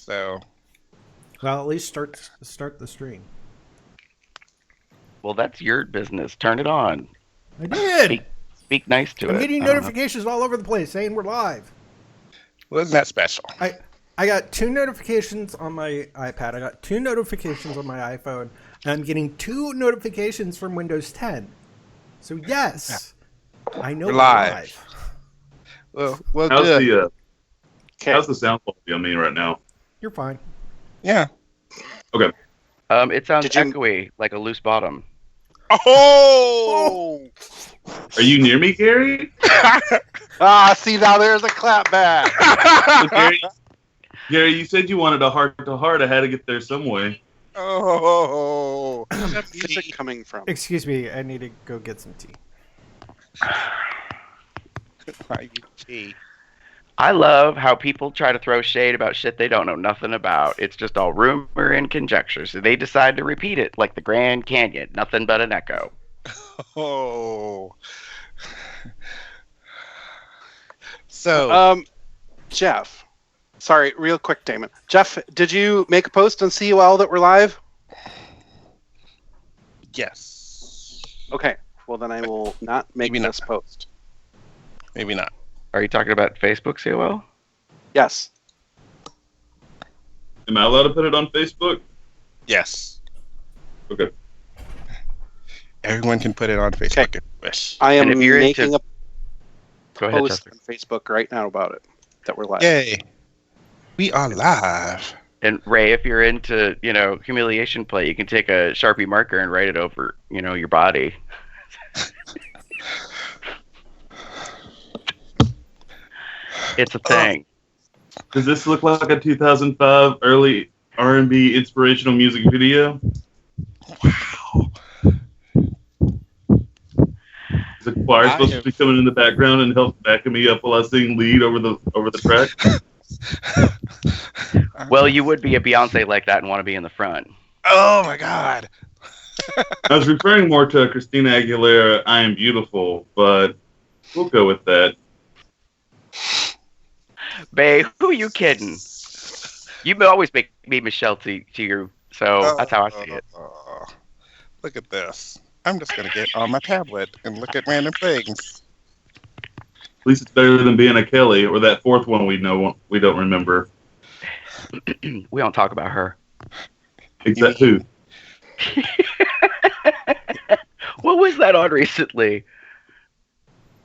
So, Well, at least start the stream. Well, that's your business. Turn it on. I did. Speak nice to it. I'm getting I don't know. notifications all over the place saying we're live. wasn't that special? I got 2 notifications on my iPad. I got 2 notifications on my iPhone. And I'm getting 2 notifications from Windows 10. So yes, I know We're we're live. Well, How's good. how's the sound quality on me right now? You're fine. Yeah. Okay. It sounds Did you- echoey, like a loose bottom. Oh! Are you near me, Gary? See, now there's a clap back. Gary, you said you wanted a heart-to-heart. I had to get there some way. Oh! Where's that music coming from? Excuse me, I need to go get some tea. Gee. I love how people try to throw shade about shit they don't know nothing about. It's just all rumor and conjecture. So they decide to repeat it like the Grand Canyon, nothing but an echo. Oh. So, Jeff. Sorry, real quick, Damon. Jeff, did you make a post on COL that we're live? yes. Okay. Well, then I will not make Maybe this post. Maybe not. Are you talking about Facebook COL? Yes. Am I allowed to put it on Facebook? Yes. Okay. Everyone can put it on Facebook if they wish. I am And if you're making into- a Go ahead, post Chester. on Facebook right now about it, that we're live. Yay. We are live. And Ray, if you're into, humiliation play, you can take a Sharpie marker and write it over, your body. It's a thing. Does this look like a 2005 early R&B inspirational music video? Wow. Is the choir supposed to be coming in the background and help backing me up while I sing lead over the track? Well, you would be a Beyonce like that and want to be in the front. Oh my God. I was referring more to Christina Aguilera, "I Am Beautiful," but we'll go with that. Bae, who you kidding? You always make me Michelle to you, so that's how I see it. Look at this. I'm just going to get on my tablet and look at random things. At least it's better than being a Kelly or that fourth one we don't remember. We don't talk about her. Except who? What was that on recently?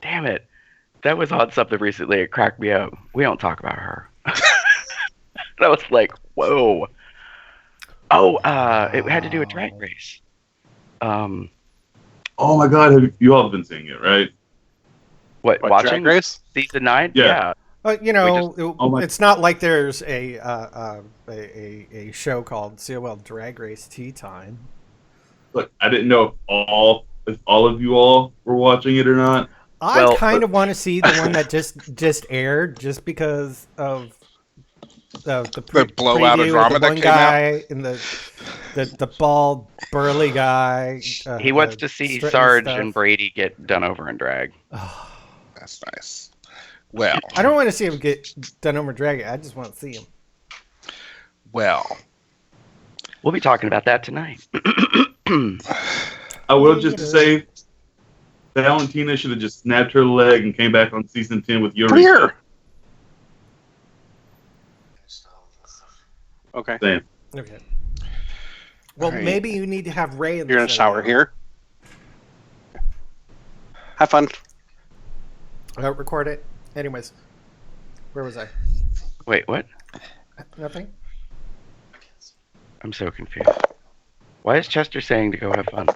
Damn it. That was on something recently. It cracked me up. We don't talk about her. And I was like, whoa. Oh, it had to do with Drag Race. Oh my God! You all have been seeing it, right? What, What, watching Drag Race? season 9? Yeah. It's not like there's a show called COL Drag Race Tea Time. Look, I didn't know if all of you all were watching it or not. I kind of want to see the one that just aired, just because of the blowout of preview drama with the that one came guy and the bald burly guy. He wants to see Sarge and Brady get done over in drag. That's nice. Well, I don't want to see him get done over drag. I just want to see him. well. We'll be talking about that tonight. I will just say, Valentina should have just snapped her leg and came back on season 10 with Yuri. Come here. Okay. Damn. Okay. Well, Alright. maybe you need to have Ray in the You're gonna show shower now. here. Have fun. Record it. Anyways, where was I? Wait, what? Nothing. I'm so confused. Why is Chester saying to go have fun?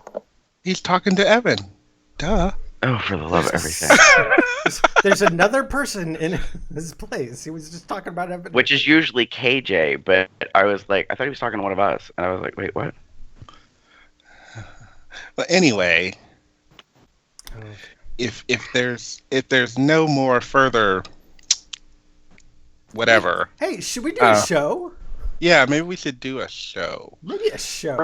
He's talking to Evan. Duh. Oh, for the love of everything. There's another person in his place. He was just talking about everything. Which is usually KJ, but I was like, I thought he was talking to one of us. And I was like, wait, what? Well, anyway, if there's no more further whatever. Hey, should we do a show? Yeah, maybe we should do a show. Maybe a show.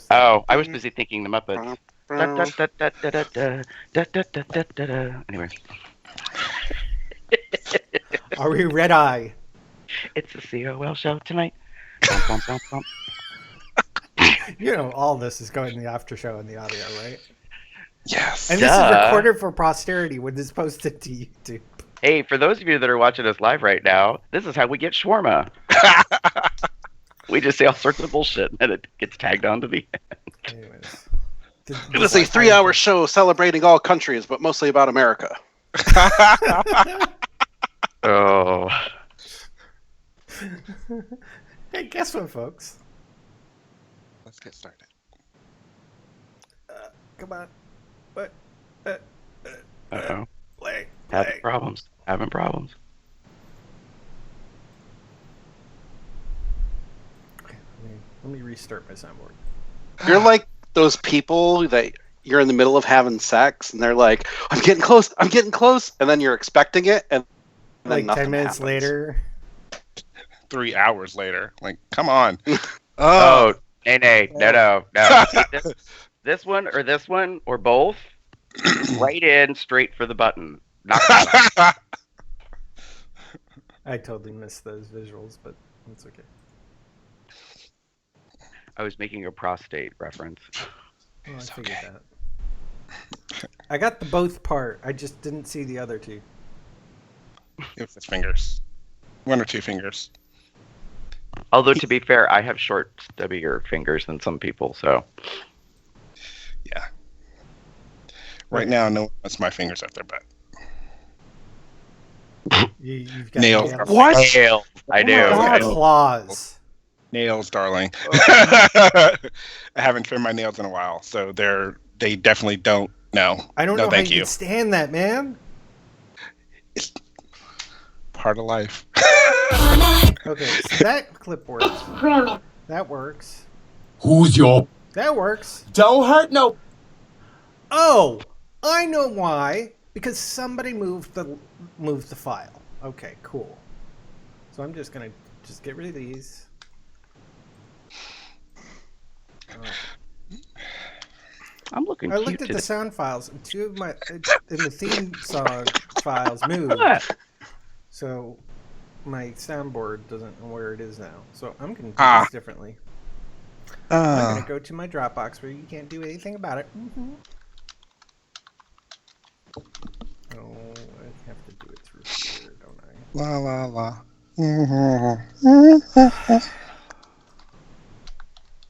Oh, I was busy thinking the Muppets. Anyway. Are we red eye? It's the COL show tonight. Bum, bum, bum, bum. You know, all this is going in the after show in the audio, right? Yes. And this is Duh. recorded for posterity when it's posted to YouTube. Hey, for those of you that are watching us live right now, this is how we get shawarma. We just say all sorts of bullshit, and it gets tagged onto the end. Anyways. It was a 3-hour show celebrating all countries, but mostly about America. Oh. Hey, guess what, folks? Let's get started. Come on. What? Uh-oh. Play. Having problems. Having problems. Let me restart my soundboard. You're like those people that you're in the middle of having sex, and they're like, I'm getting close, and then you're expecting it, and then Like nothing 10 minutes happens. later. 3 hours later. Like, come on. Oh, nay. No. This one or both, right in straight for the button. Knock that out. I totally missed those visuals, but it's okay. I was making a prostate reference. Oh, I figured that. I got the both part. I just didn't see the other two. It was his fingers. 1 or 2 fingers. Although, to be fair, I have short, stubbier fingers than some people, so. Yeah. Right now, no one wants my fingers up their butt. You've got Nails. What? Nails. I do. Oh, claws. Nails, darling. I haven't trimmed my nails in a while, so they definitely don't. No. I don't no, know how thank you you. can stand that, man. It's part of life. Okay, so that clip works. That works. Who's your... That works. Don't hurt no... Oh, I know why. Because somebody moved the file. Okay, cool. So I'm just gonna get rid of these. I'm looking I cute looked at today. the sound files, and 2 of my in the theme song files moved. So my soundboard doesn't know where it is now. So I'm gonna do this differently. I'm gonna go to my Dropbox where you can't do anything about it. Oh, I have to do it through here, don't I? La la la.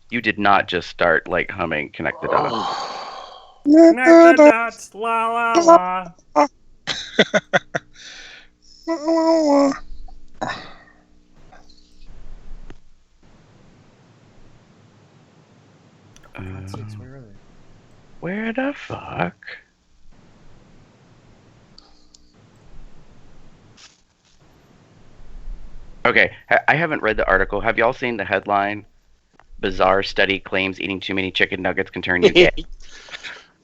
You did not just start like humming Connect the Dots. Connect the dots, la la la. Where are they? Where the fuck? Okay, I haven't read the article. Have y'all seen the headline? Bizarre study claims eating too many chicken nuggets can turn you gay.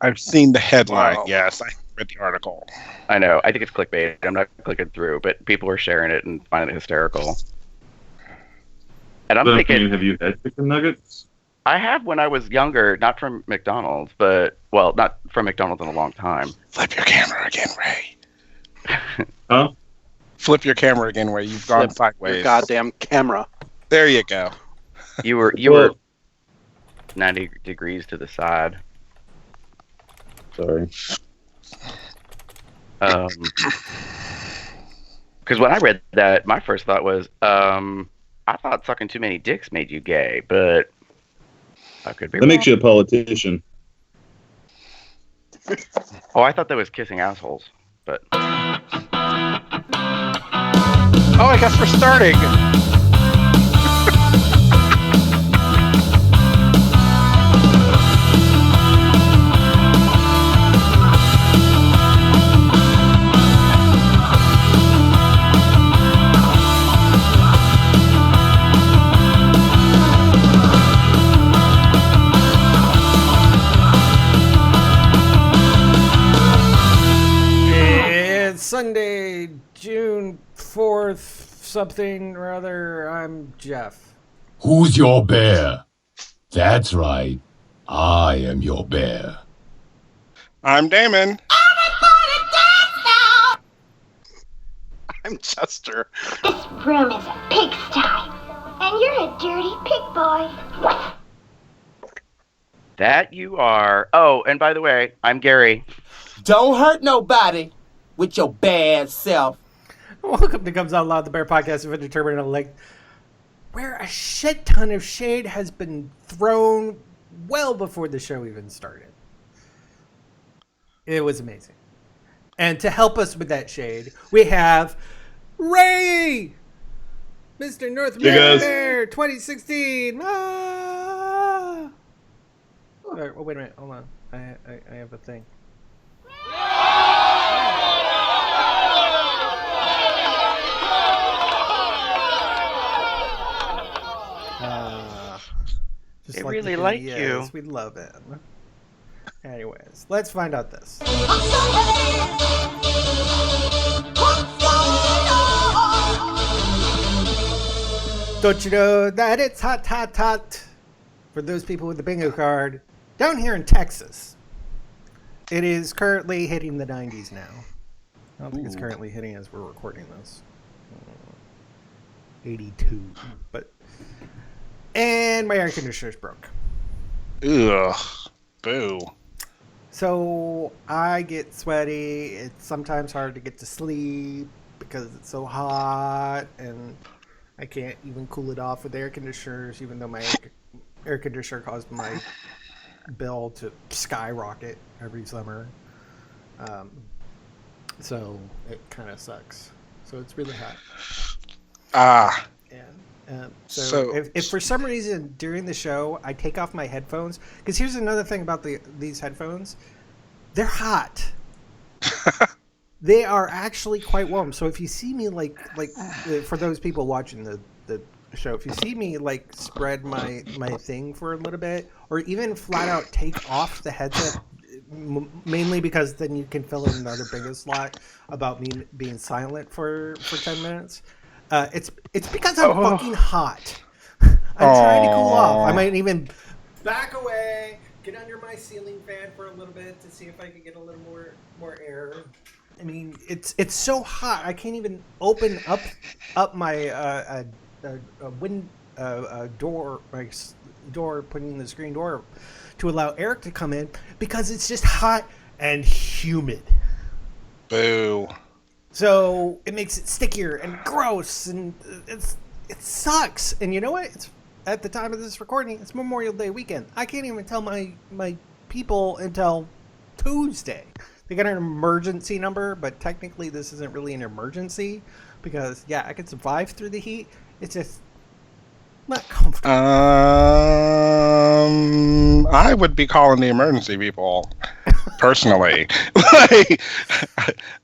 I've seen the headline. Wow. Yes, I read the article. I know. I think it's clickbait. I'm not clicking through, but people are sharing it and finding it hysterical. And I'm thinking, have you had chicken nuggets? I have when I was younger, not from McDonald's, but, well, not from McDonald's in a long time. Flip your camera again, Ray. Huh? Flip your camera again, Ray. You've gone sideways. Your goddamn camera. There you go. You were 90 degrees to the side. Sorry. Because when I read that, my first thought was, I thought sucking too many dicks made you gay, but I could be That wrong. makes you a politician. Oh, I thought that was kissing assholes, but Oh, I guess we're starting. It's Sunday, June 4th, something or other. I'm Jeff. Who's your bear? That's right. I am your bear. I'm Damon. I'm Chester. This room is a pigsty, and you're a dirty pig boy. That you are. Oh, and by the way, I'm Gary. Don't hurt nobody with your bad self. Welcome to Comes Out Loud, the Bear Podcast of Indeterminate Length, where a shit ton of shade has been thrown well before the show even started. It was amazing. And to help us with that shade, we have Ray! Mr. North American Bear 2016! Ah! All right, well, wait a minute, hold on. I have a thing. Just They really like you. We love him. Anyways, let's find out this. Don't you know that it's hot, hot, hot? For those people with the bingo card, down here in Texas, it is currently hitting the 90s now. I don't think it's currently hitting as we're recording this. 82, but... And my air conditioner's broke. Ugh. Boo. So I get sweaty. It's sometimes hard to get to sleep because it's so hot, and I can't even cool it off with air conditioners, even though my air conditioner caused my bill to skyrocket every summer. So it kind of sucks. So it's really hot. And so if for some reason during the show I take off my headphones, because here's another thing about these headphones, they're hot. They are actually quite warm. So if you see me like for those people watching the show, if you see me like spread my thing for a little bit, or even flat out take off the headset, mainly because then you can fill in another bingo slot about me being silent for 10 minutes. It's because I'm fucking hot. I'm trying to cool off. I might even back away, get under my ceiling fan for a little bit to see if I can get a little more air. I mean, it's so hot. I can't even open up my door, my door, putting the screen door to allow air to come in because it's just hot and humid. Boo. So it makes it stickier and gross, and it sucks. And you know what? It's at the time of this recording, it's Memorial Day weekend. I can't even tell my people until Tuesday. They got an emergency number, but technically this isn't really an emergency because I can survive through the heat. It's just not comfortable. I would be calling the emergency people personally. Like,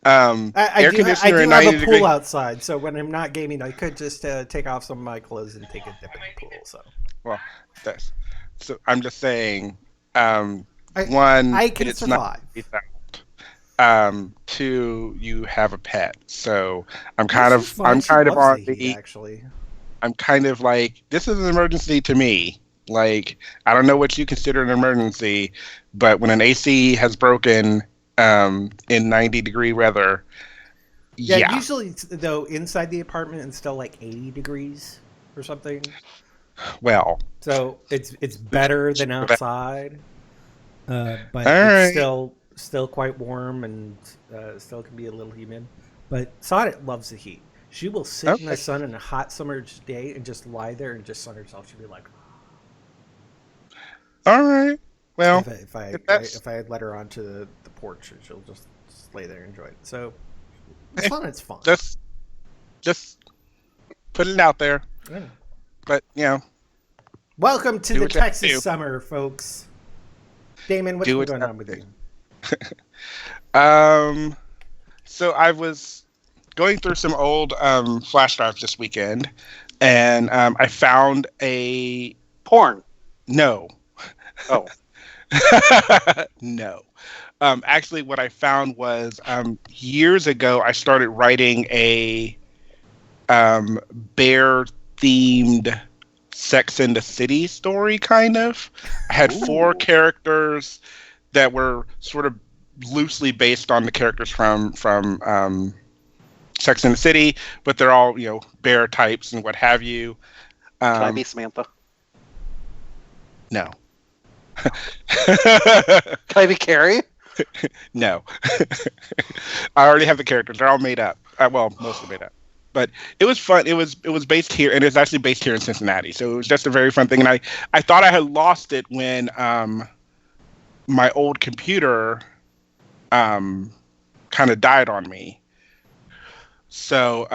air conditioner I in do have 90 a degrees. pool outside, so when I'm not gaming, I could just take off some of my clothes and take a dip in the pool. So, Well, so I'm just saying. One, I can it's survive. Not. Two, you have a pet, so I'm kind of She on loves the the. heat, actually. I'm kind of like, this is an emergency to me. Like, I don't know what you consider an emergency, but when an AC has broken in 90-degree weather, Yeah, usually, though, inside the apartment it's still like 80 degrees or something. Well, So it's better than outside, but right. it's still quite warm and still can be a little humid. But Sonnet loves the heat. She will sit in the sun in a hot summer's day and just lie there and just sun herself. She'll be like, all right. Well, if I had let her onto the porch, she'll just lay there and enjoy it. So Sonnet's fun. Just put it out there. Yeah. But, Welcome to Do the what you have to Texas do. summer, folks. Damon, what's Do what going you on with you? So I was going through some old flash drives this weekend, and I found a Porn. no. Oh. No. Actually, what I found was years ago, I started writing a bear-themed Sex and the City story, kind of. I had 4 characters that were sort of loosely based on the characters from Sex in the City, but they're all bear types and what have you. Can I be Samantha? No. Can I be Carrie? No. I already have the characters. They're all made up. Well, mostly made up. But it was fun. It was based here, and it's actually based here in Cincinnati. So it was just a very fun thing. And I thought I had lost it when my old computer kind of died on me. So,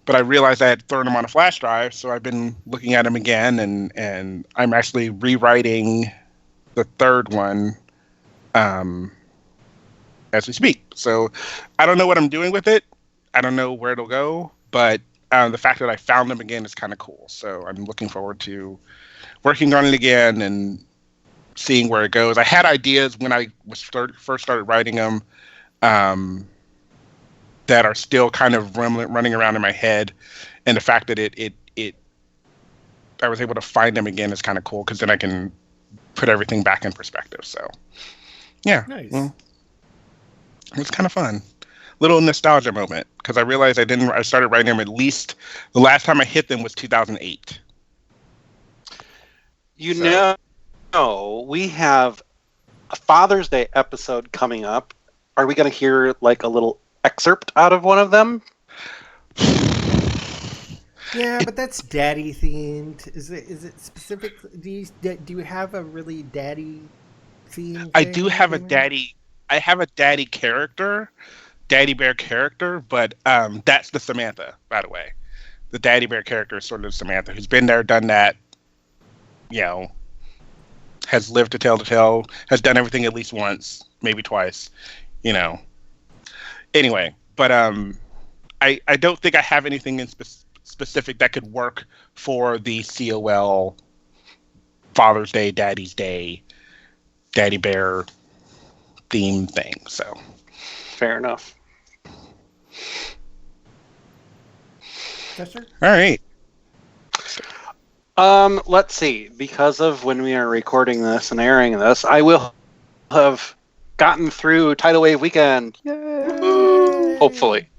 but I realized I had thrown them on a flash drive. So I've been looking at them again, and I'm actually rewriting the third one as we speak. So I don't know what I'm doing with it. I don't know where it'll go, but the fact that I found them again is kind of cool. So I'm looking forward to working on it again and seeing where it goes. I had ideas when I was first started writing them that are still kind of running around in my head, and the fact that I was able to find them again is kind of cool, because then I can put everything back in perspective. So yeah, Nice. Well, it's kind of fun. Little nostalgia moment, because I realized I started writing them, at least the last time I hit them was 2008. We have a Father's Day episode coming up. Are we going to hear like a little excerpt out of one of them? Yeah, but that's daddy themed. Is it specific? Do you have a really daddy theme? I do have a daddy. I have a daddy character, daddy bear character, but that's the Samantha, by the way. The daddy bear character is sort of Samantha, who's been there, done that. Has lived to tell the tale, has done everything at least once, maybe twice. Anyway, but I don't think I have anything in specific that could work for the COL Father's Day, Daddy's Day, Daddy Bear theme thing. So fair enough. Yes, sir. All right. Let's see. Because of when we are recording this and airing this, I will have gotten through Tidal Wave Weekend. Yay! Hopefully.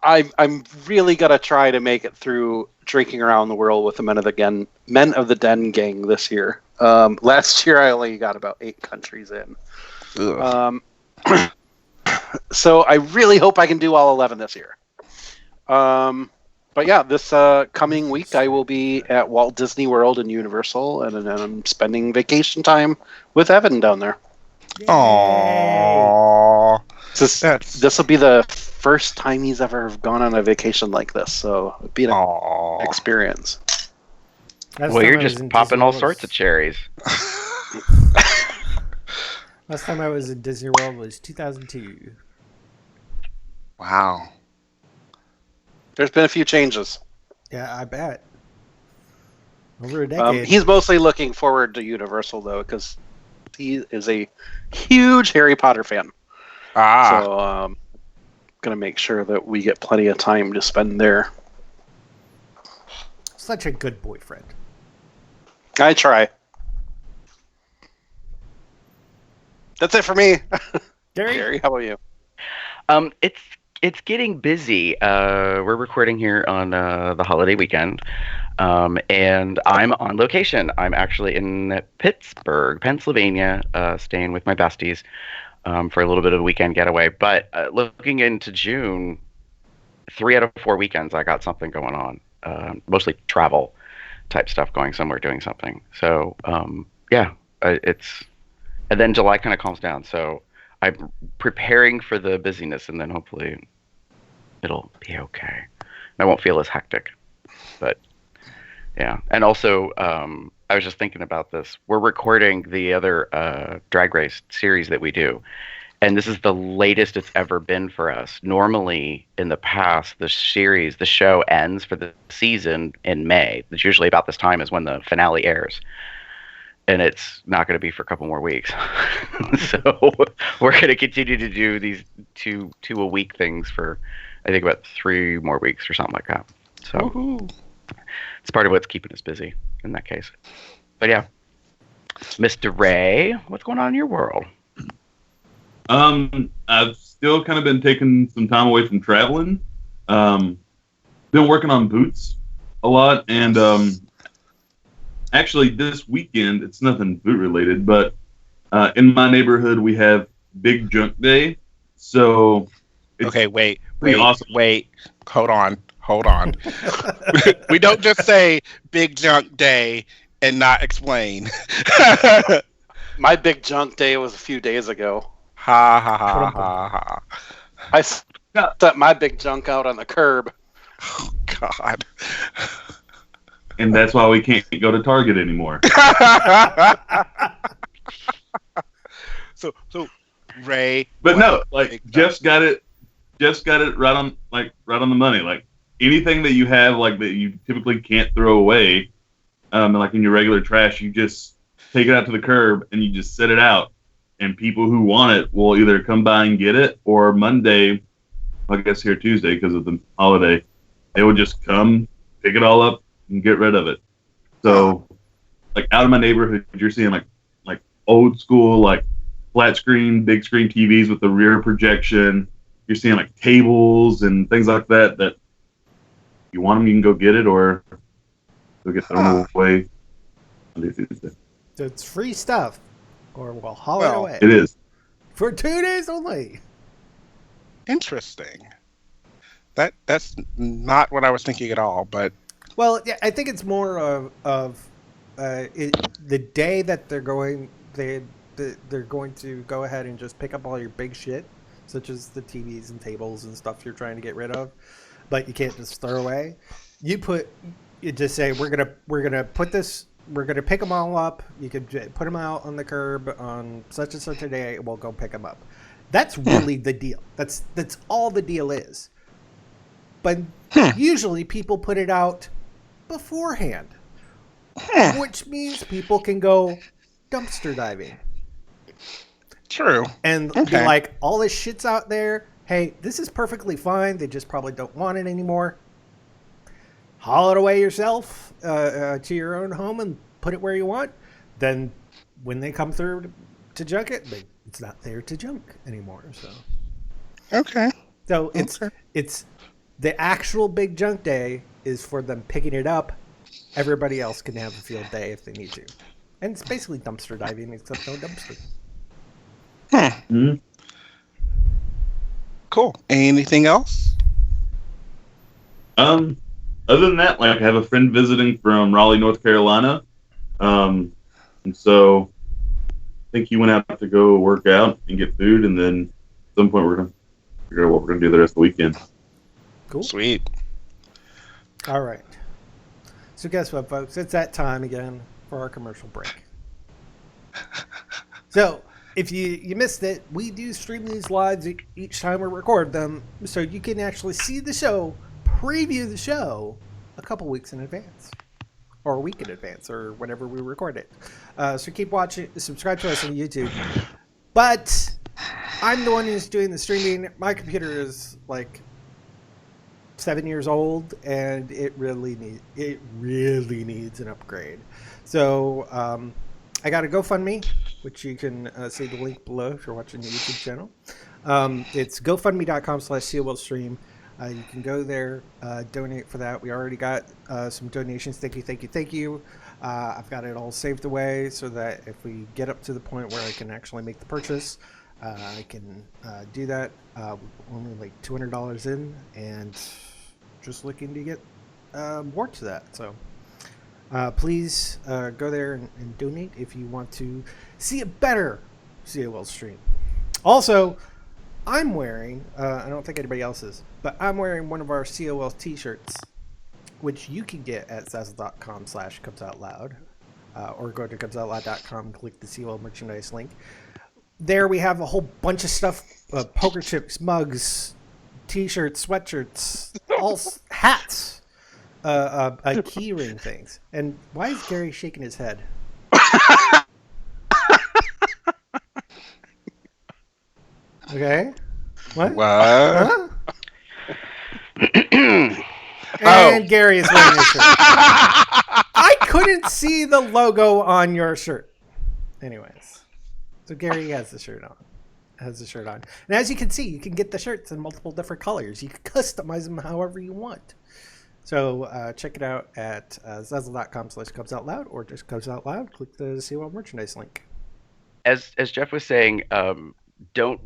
I'm really gonna try to make it through Drinking Around the World with the Men of the Den gang this year. Last year I only got about 8 countries in. So I really hope I can do all 11 this year. But yeah, this coming week I will be at Walt Disney World and Universal, and I'm spending vacation time with Evan down there. Aww. This will be the first time he's ever gone on a vacation like this, so it'll be an experience. Well, you're just popping all sorts of cherries. Last time I was in Disney World was 2002. Wow. There's been a few changes. Yeah, I bet. Over a decade. He's mostly looking forward to Universal, though, because he is a huge Harry Potter fan. So going to make sure that we get plenty of time to spend there. Such a good boyfriend. I try. That's it for me. Gary, how about you? It's getting busy. We're recording here on the holiday weekend, and I'm on location. I'm actually in Pittsburgh, Pennsylvania, staying with my besties for a little bit of a weekend getaway. But looking into June, 3 out of 4 weekends I got something going on, mostly travel type stuff, going somewhere, doing something. So it's, and then July kind of calms down. So I'm preparing for the busyness, and then hopefully it'll be okay. I won't feel as hectic. But yeah, and also I was just thinking about this. We're recording the other drag race series that we do, and this is the latest it's ever been for us. Normally, in the past, the show ends for the season in May. It's usually about this time is when the finale airs. And it's not going to be for a couple more weeks. So we're going to continue to do these two a week things for, I think, about 3 more weeks or something like that. So it's part of what's keeping us busy in that case. But yeah, Mr. Ray, what's going on in your world? I've still kind of been taking some time away from traveling. Been working on boots a lot, and actually this weekend, it's nothing boot related, but in my neighborhood we have Big Junk Day. So Okay, wait, awesome. hold on. We don't just say Big Junk Day and not explain. My big junk day was a few days ago. Ha ha ha ha ha. I set my big junk out on the curb. Oh, God. And that's why we can't go to Target anymore. So Ray. But no, like Jeff's got it right on the money. Like anything that you have like that you typically can't throw away, like in your regular trash, you just take it out to the curb and you just set it out, and people who want it will either come by and get it, or Monday, I guess here Tuesday because of the holiday, they would just come pick it all up and get rid of it. So, like out in my neighborhood, you're seeing like old school like flat screen, big screen TVs with the rear projection. You're seeing like tables and things like that. That you want them, you can go get it, or they'll get thrown away Monday, Tuesday. So it's free stuff, or we'll haul it away. It is For 2 days only. Interesting. That's not what I was thinking at all, but Well, yeah, I think it's more of the day that they're going to go ahead and just pick up all your big shit, such as the TVs and tables and stuff you're trying to get rid of, but you can't just throw away. You just say we're gonna put this. We're gonna pick them all up. You could put them out on the curb on such and such a day. We'll go pick them up. That's really the deal. That's all the deal is. But usually people put it out beforehand, which means people can go dumpster diving. true. And be like, all this shit's out there. Hey, this is perfectly fine. They just probably don't want it anymore. Haul it away yourself to your own home and put it where you want. Then when they come through to junk it, it's not there to junk anymore. So it's the actual big junk day is for them picking it up. Everybody else can have a field day if they need to. And it's basically dumpster diving, except no dumpster. Mm-hmm. Cool. Anything else? Other than that, like I have a friend visiting from Raleigh, North Carolina, and so I think he went out to go work out and get food, and then at some point we're gonna figure out what we're gonna do the rest of the weekend. Cool. Sweet. All right. So guess what, folks? It's that time again for our commercial break. So if you missed it, we do stream these lives each time we record them, so you can actually see the show, preview the show a couple weeks in advance, or a week in advance, or whenever we record it. So keep watching, subscribe to us on YouTube. But I'm the one who's doing the streaming. My computer is like 7 years old, and it really needs an upgrade. So I got a GoFundMe, which you can see the link below if you're watching the YouTube channel. It's gofundme.com/COL stream. You can go there, donate for that. We already got some donations. Thank you. I've got it all saved away so that if we get up to the point where I can actually make the purchase, I can do that. Only like $200 in, and just looking to get more to that. So please go there and donate if you want to see a better COL stream. Also, I'm wearing, I don't think anybody else is, but I'm wearing one of our COL t-shirts, which you can get at Zazzle.com/cubsoutloud, or go to cubsoutloud.com and click the COL merchandise link. There we have a whole bunch of stuff, poker chips, mugs, t-shirts, sweatshirts, all hats, key ring things. And why is Gary shaking his head? Okay. What? Huh? And Gary is wearing his shirt. I couldn't see the logo on your shirt. Anyways. So Gary has the shirt on. has the shirt on. And as you can see, you can get the shirts in multiple different colors. You can customize them however you want. So check it out at Zazzle.com/cubsoutloud or just Cubs Out Loud. Click the COL merchandise link. As Jeff was saying, don't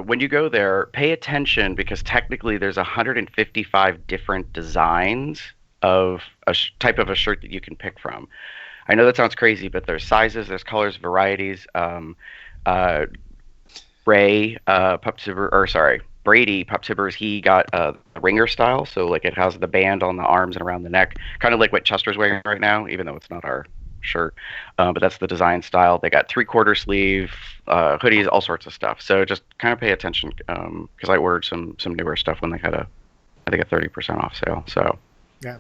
when you go there, pay attention because technically there's 155 different designs of a type of a shirt that you can pick from. I know that sounds crazy, but there's sizes, there's colors, varieties. Brady Pup Tibbers, he got the ringer style, so like it has the band on the arms and around the neck, kind of like what Chester's wearing right now, even though it's not our shirt. But that's the design style. They got 3/4 sleeve hoodies, all sorts of stuff. So just kind of pay attention because I ordered some newer stuff when they had a 30% off sale. So yeah,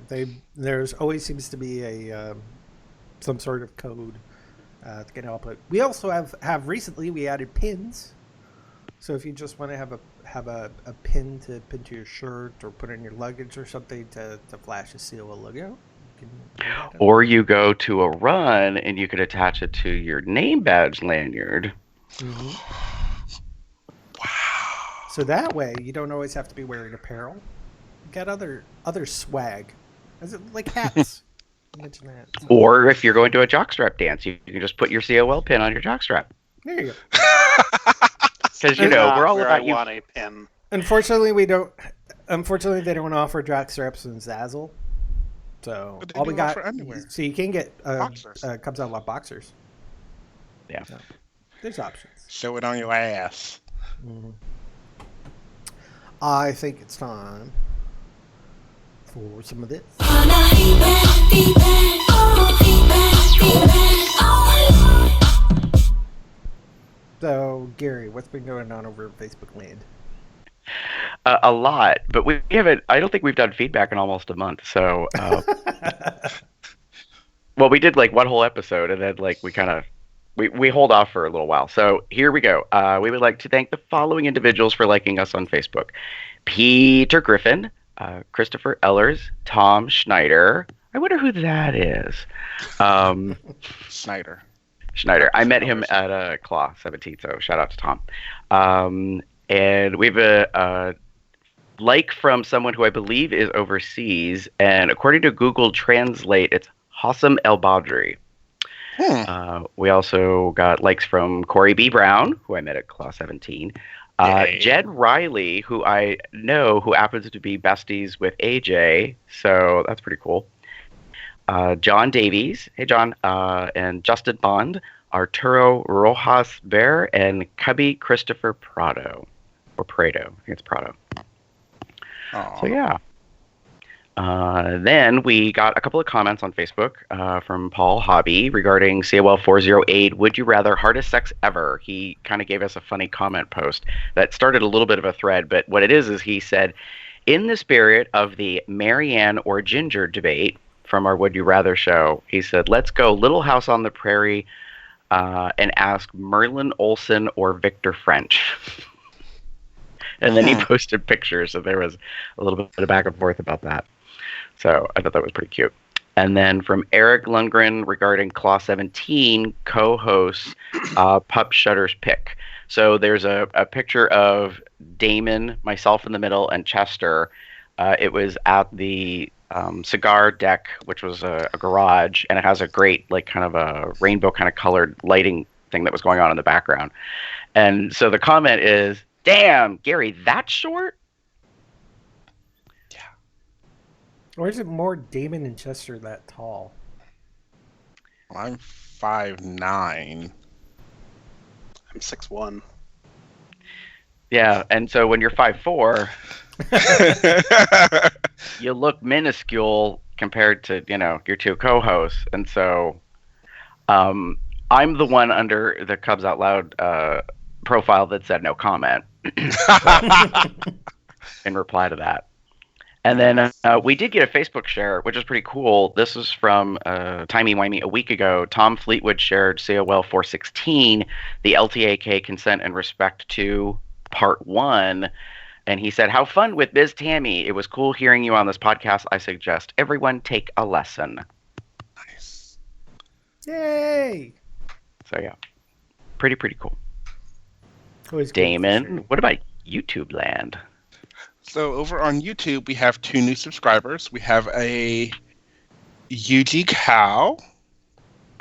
there's always seems to be a some sort of code to get help. But we also have recently we added pins. So if you just want to have a pin to pin to your shirt or put in your luggage or something to flash a COL logo. Or you go to a run and you could attach it to your name badge lanyard. Mm-hmm. Wow. So that way you don't always have to be wearing apparel. You got other swag. Is it like hats? Mention that. Or if you're going to a jockstrap dance, you can just put your COL pin on your jockstrap. There you go. Because we're all about I you. Want a pin. Unfortunately, they don't offer jockstraps in Zazzle. So But they all do we got. offer underwear. So you can get Boxers. Cubs Out Loud boxers. Yeah. So, there's options. Show it on your ass. Mm-hmm. I think it's time for some of this. So, Gary, what's been going on over Facebook land? A lot, but we haven't. I don't think we've done feedback in almost a month. So, well, we did like one whole episode, and then like we hold off for a little while. So here we go. We would like to thank the following individuals for liking us on Facebook: Peter Griffin, Christopher Ellers, Tom Schneider. I wonder who that is. Schneider. I met him at COL418, so shout out to Tom. And we have a like from someone who I believe is overseas, and according to Google Translate, it's Hassam El Badri. We also got likes from Corey B. Brown, who I met at COL418. Jed Riley, who I know, who happens to be besties with AJ, so that's pretty cool. John Davies, hey John, and Justin Bond, Arturo Rojas Bear, and Cubby Christopher Prado. Or Prado, I think it's Prado. Aww. So yeah. Then we got a couple of comments on Facebook from Paul Hobby regarding COL408, Would You Rather Hardest Sex Ever? He kind of gave us a funny comment post that started a little bit of a thread, but what it is he said, in the spirit of the Marianne or Ginger debate from our Would You Rather show, he said, let's go Little House on the Prairie and ask Merlin Olsen or Victor French. And then he posted pictures, so there was a little bit of back and forth about that. So I thought that was pretty cute. And then from Eric Lundgren regarding COL417 co-hosts Pup Shutter's pick. So there's a picture of Damon, myself in the middle, and Chester. It was at the cigar deck, which was a garage, and it has a great, like, kind of a rainbow kind of colored lighting thing that was going on in the background. And so the comment is, damn, Gary, that short? Yeah. Or is it more Damon and Chester that tall? Well, I'm 5'9". I'm 6'1". Yeah, and so when you're 5'4", you look minuscule compared to, your two co-hosts. And so I'm the one under the Cubs Out Loud profile that said no comment in reply to that. And then we did get a Facebook share, which is pretty cool. This is from Timey Wimey a week ago. Tom Fleetwood shared COL416, the LTAK Consent and Respect to Part 1. And he said, how fun with Biz Tammy. It was cool hearing you on this podcast. I suggest everyone take a lesson. Nice. Yay! So, yeah. Pretty cool. Always good Damon, sharing. what about YouTube land? So over on YouTube, we have 2 new subscribers. We have a UG Cow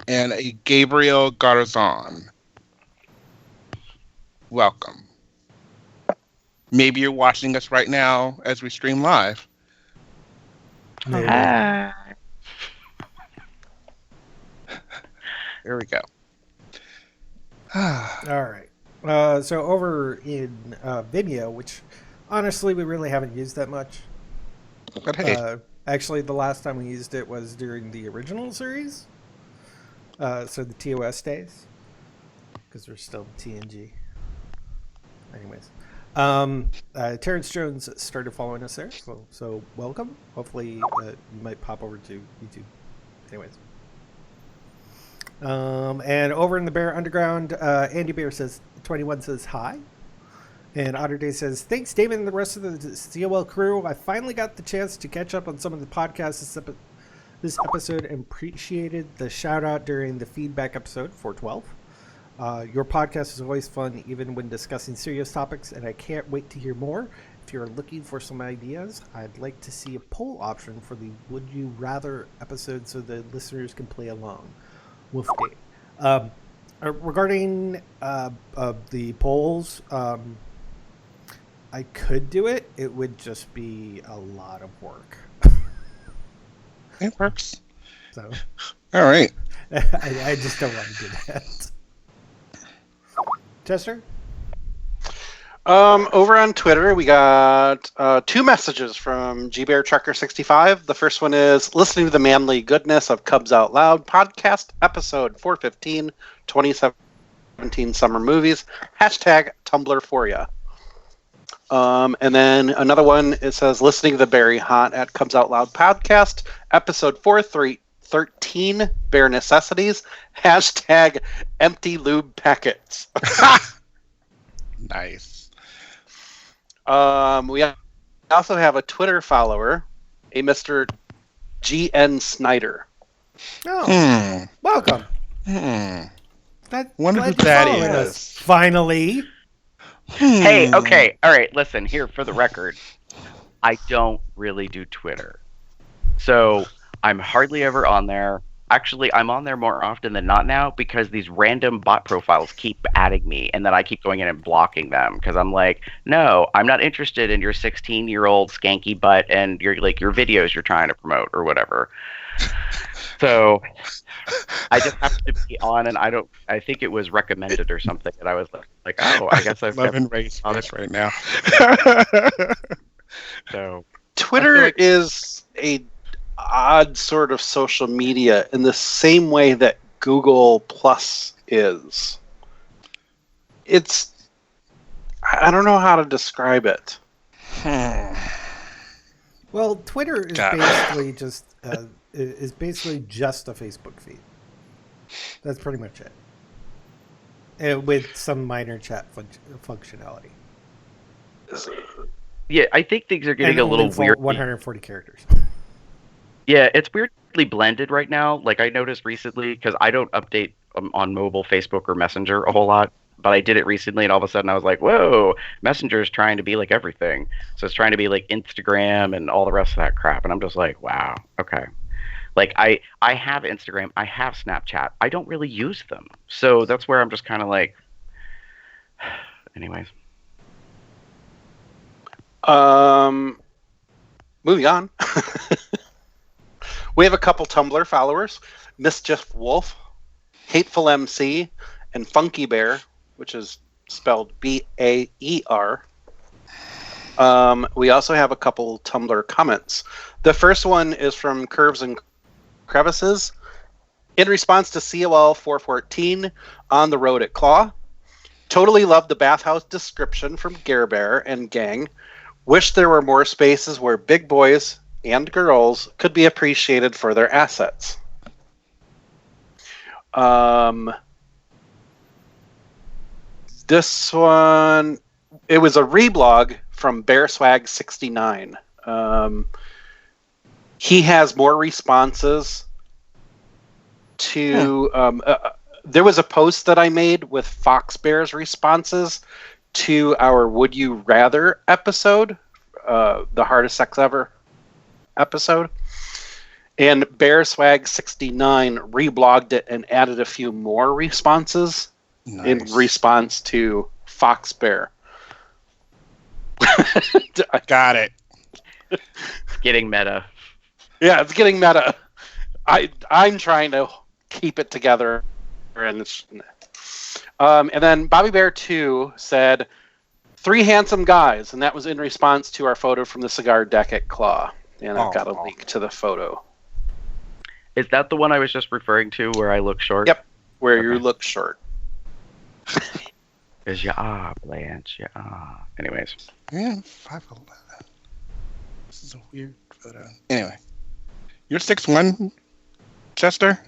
and a Gabriel Garzon. Welcome. Maybe you're watching us right now as we stream live. Maybe. There we go. All right. So over in Vimeo, which honestly we really haven't used that much. But hey, Actually, the last time we used it was during the original series. So the TOS days. Because we're still TNG. Anyways. Terrence Jones started following us there. So welcome. Hopefully you might pop over to YouTube. Anyways. And over in the Bear Underground, Andy Bear says 21 says hi. And Otter Day says, thanks, Damon and the rest of the COL crew. I finally got the chance to catch up on some of the podcasts this episode and appreciated the shout out during the feedback episode 412. Your podcast is always fun, even when discussing serious topics, and I can't wait to hear more. If you're looking for some ideas, I'd like to see a poll option for the Would You Rather episode so the listeners can play along. Wolf Day. Regarding the polls, I could do it. It would just be a lot of work. it works. So, All right. I just don't want to do that. Chester? Over on Twitter, we got 2 messages from GBearTrucker65. The first one is listening to the manly goodness of Cubs Out Loud podcast, episode 415, 2017 summer movies, hashtag Tumblr for ya. And then another one, it says listening to the Barry Hot at Cubs Out Loud podcast, episode 413, bare necessities, hashtag empty lube packets. Nice. We also have a Twitter follower, a Mr. GN Snyder. Oh, welcome. Wonder who glad you're that following is. us. Finally. Hey, okay, all right, listen, here, for the record, I don't really do Twitter. So, I'm hardly ever on there. Actually, I'm on there more often than not now because these random bot profiles keep adding me, and then I keep going in and blocking them because I'm like, no, I'm not interested in your 16-year-old skanky butt and your videos you're trying to promote or whatever. So I just have to be on, and I think it was recommended or something, and I was like, oh, I guess I've Love and race on this right now. So Twitter is a odd sort of social media in the same way that Google Plus is. I don't know how to describe it. Well, Twitter is basically just a Facebook feed. That's pretty much it. With some minor chat functionality. yeah, I think things are getting a little weird. 140 characters. Yeah, it's weirdly blended right now. Like I noticed recently, because I don't update on mobile Facebook or Messenger a whole lot, but I did it recently, and all of a sudden I was like, whoa, Messenger is trying to be like everything. So it's trying to be like Instagram and all the rest of that crap. And I'm just like, wow, okay. Like I have Instagram, I have Snapchat. I don't really use them. So that's where I'm just kind of like, anyways. Moving on. We have a couple Tumblr followers, Mischief Wolf, Hateful MC, and Funky Bear, which is spelled B-A-E-R. We also have a couple Tumblr comments. The first one is from Curves and Crevices. In response to COL418, On the Road at Claw. Totally loved the bathhouse description from Gare Bear and gang. Wish there were more spaces where big boys and girls could be appreciated for their assets. This one, it was a reblog from BearSwag69. He has more responses to... there was a post that I made with Fox Bear's responses to our Would You Rather episode, the hardest sex ever episode. And BearSwag69 reblogged it and added a few more responses in response to Fox Bear. Got it. It's getting meta. Yeah, it's getting meta. I'm trying to keep it together, and it's. And then Bobby Bear 2 said, 3 handsome guys, and that was in response to our photo from the cigar deck at Claw. And I've got a link to the photo. Is that the one I was just referring to where I look short? Yep, where you look short. Because you are, Blanche, you are. Anyways. Yeah, 5'11". This is a weird photo. Anyway. You're 6'1", Chester?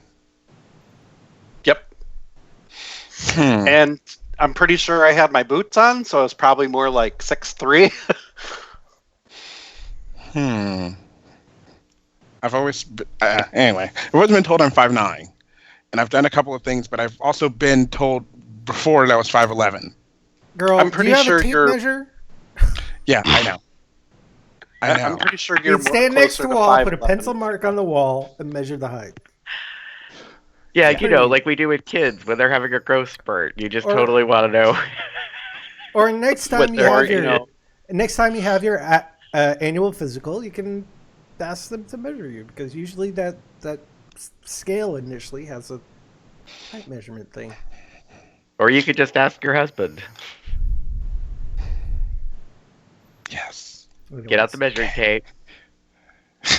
Yep. And I'm pretty sure I had my boots on, so it's probably more like 6'3". I've always anyway, I've always been told I'm 5'9", and I've done a couple of things, but I've also been told before that I was 5'11". Girl, I'm pretty do you have sure a tape you're. measure? Yeah, I know. I'm pretty sure you're You'd stand more next to closer the wall, put a 5'11". pencil mark on the wall, and measure the height. Yeah, like we do with kids when they're having a growth spurt. You just Or- totally want to know. Or next time What you they're have arguing. your annual physical, you can ask them to measure you, because usually that scale initially has a height measurement thing. Or you could just ask your husband. Yes. Get out the measuring tape.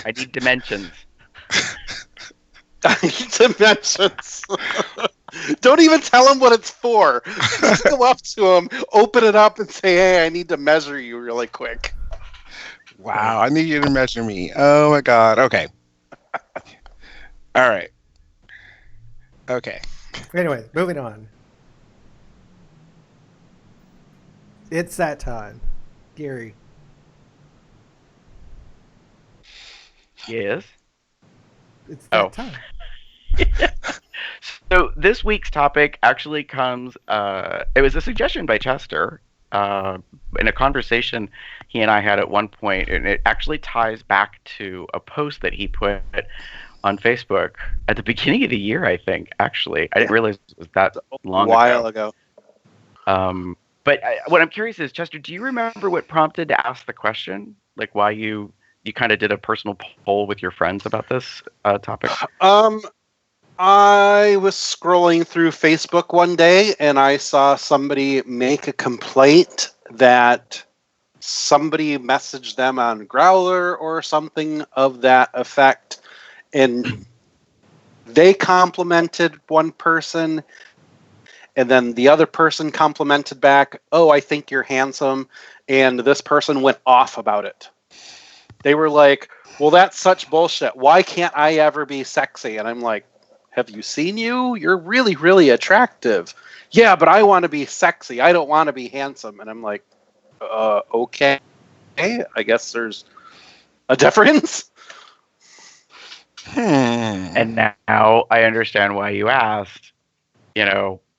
I need dimensions. Dimensions. Don't even tell him what it's for. Just go up to him, open it up, and say, "Hey, I need to measure you really quick." Wow, I need you to measure me. Oh my God. Okay. All right. Okay. Anyway, moving on. It's that time. Gary. Yes. It's that time. So this week's topic actually comes, it was a suggestion by Chester in a conversation he and I had at one point, and it actually ties back to a post that he put on Facebook at the beginning of the year, I think, actually. I didn't realize it was that long A while ago. But what I'm curious is, Chester, do you remember what prompted to ask the question? Like why you kind of did a personal poll with your friends about this topic? I was scrolling through Facebook one day and I saw somebody make a complaint that somebody messaged them on Growler or something of that effect. And they complimented one person, and then the other person complimented back, "Oh, I think you're handsome." And this person went off about it. They were like, "Well, that's such bullshit. Why can't I ever be sexy?" And I'm like, "Have you seen you? You're really, really attractive." "Yeah, but I want to be sexy. I don't want to be handsome." And I'm like, okay. I guess there's a difference. And now I understand why you asked,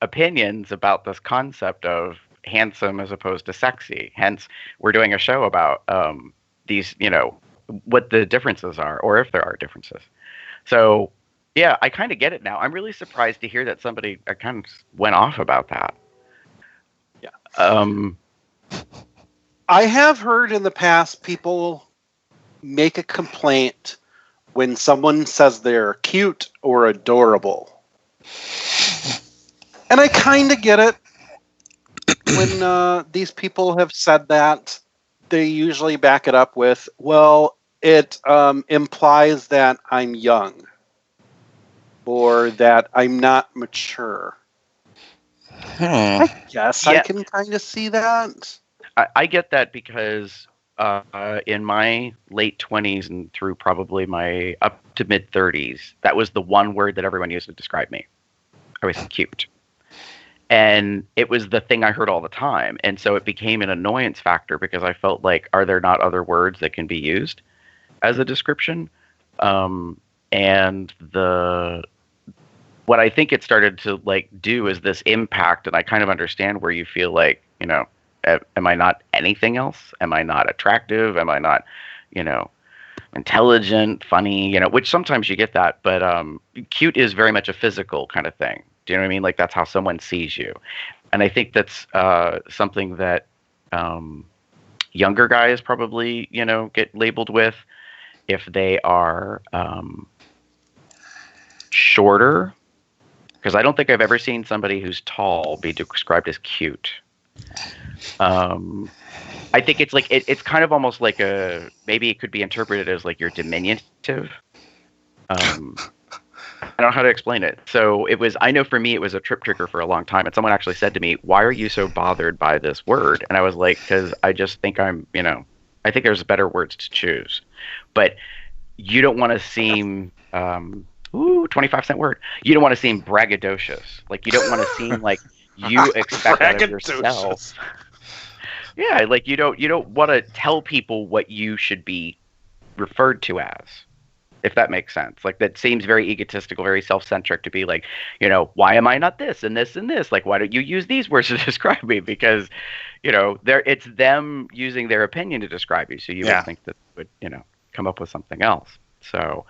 opinions about this concept of handsome as opposed to sexy. Hence, we're doing a show about these, what the differences are, or if there are differences. So, yeah, I kind of get it now. I'm really surprised to hear that somebody kind of went off about that. Yeah. I have heard in the past people make a complaint when someone says they're cute or adorable. And I kind of get it. When these people have said that, they usually back it up with, well, it implies that I'm young or that I'm not mature. I guess I can kind of see that. I get that because in my late 20s and through probably my up to mid 30s, that was the one word that everyone used to describe me. I was cute. And it was the thing I heard all the time. And so it became an annoyance factor because I felt like, are there not other words that can be used as a description? And what I think it started to do is this impact. And I kind of understand where you feel like, am I not anything else? Am I not attractive? Am I not, you know, intelligent, funny? You know, which sometimes you get that, but cute is very much a physical kind of thing. Do you know what I mean? Like that's how someone sees you, and I think that's something that younger guys probably, you know, get labeled with if they are shorter. Because I don't think I've ever seen somebody who's tall be described as cute. I think it's like it's kind of almost like maybe it could be interpreted as like you're diminutive. I don't know how to explain it. So I know for me it was a trip trigger for a long time. And someone actually said to me, "Why are you so bothered by this word?" And I was like, because I just think I think there's better words to choose. But you don't want to seem 25-cent word. You don't want to seem braggadocious. Like you don't want to seem like you expect out of yourself. Yeah, like you don't want to tell people what you should be referred to as, if that makes sense. Like that seems very egotistical, very self-centric to be like, you know, why am I not this and this and this? Like, why don't you use these words to describe me? Because, you know, it's them using their opinion to describe you. So you would think that would, you know, come up with something else. So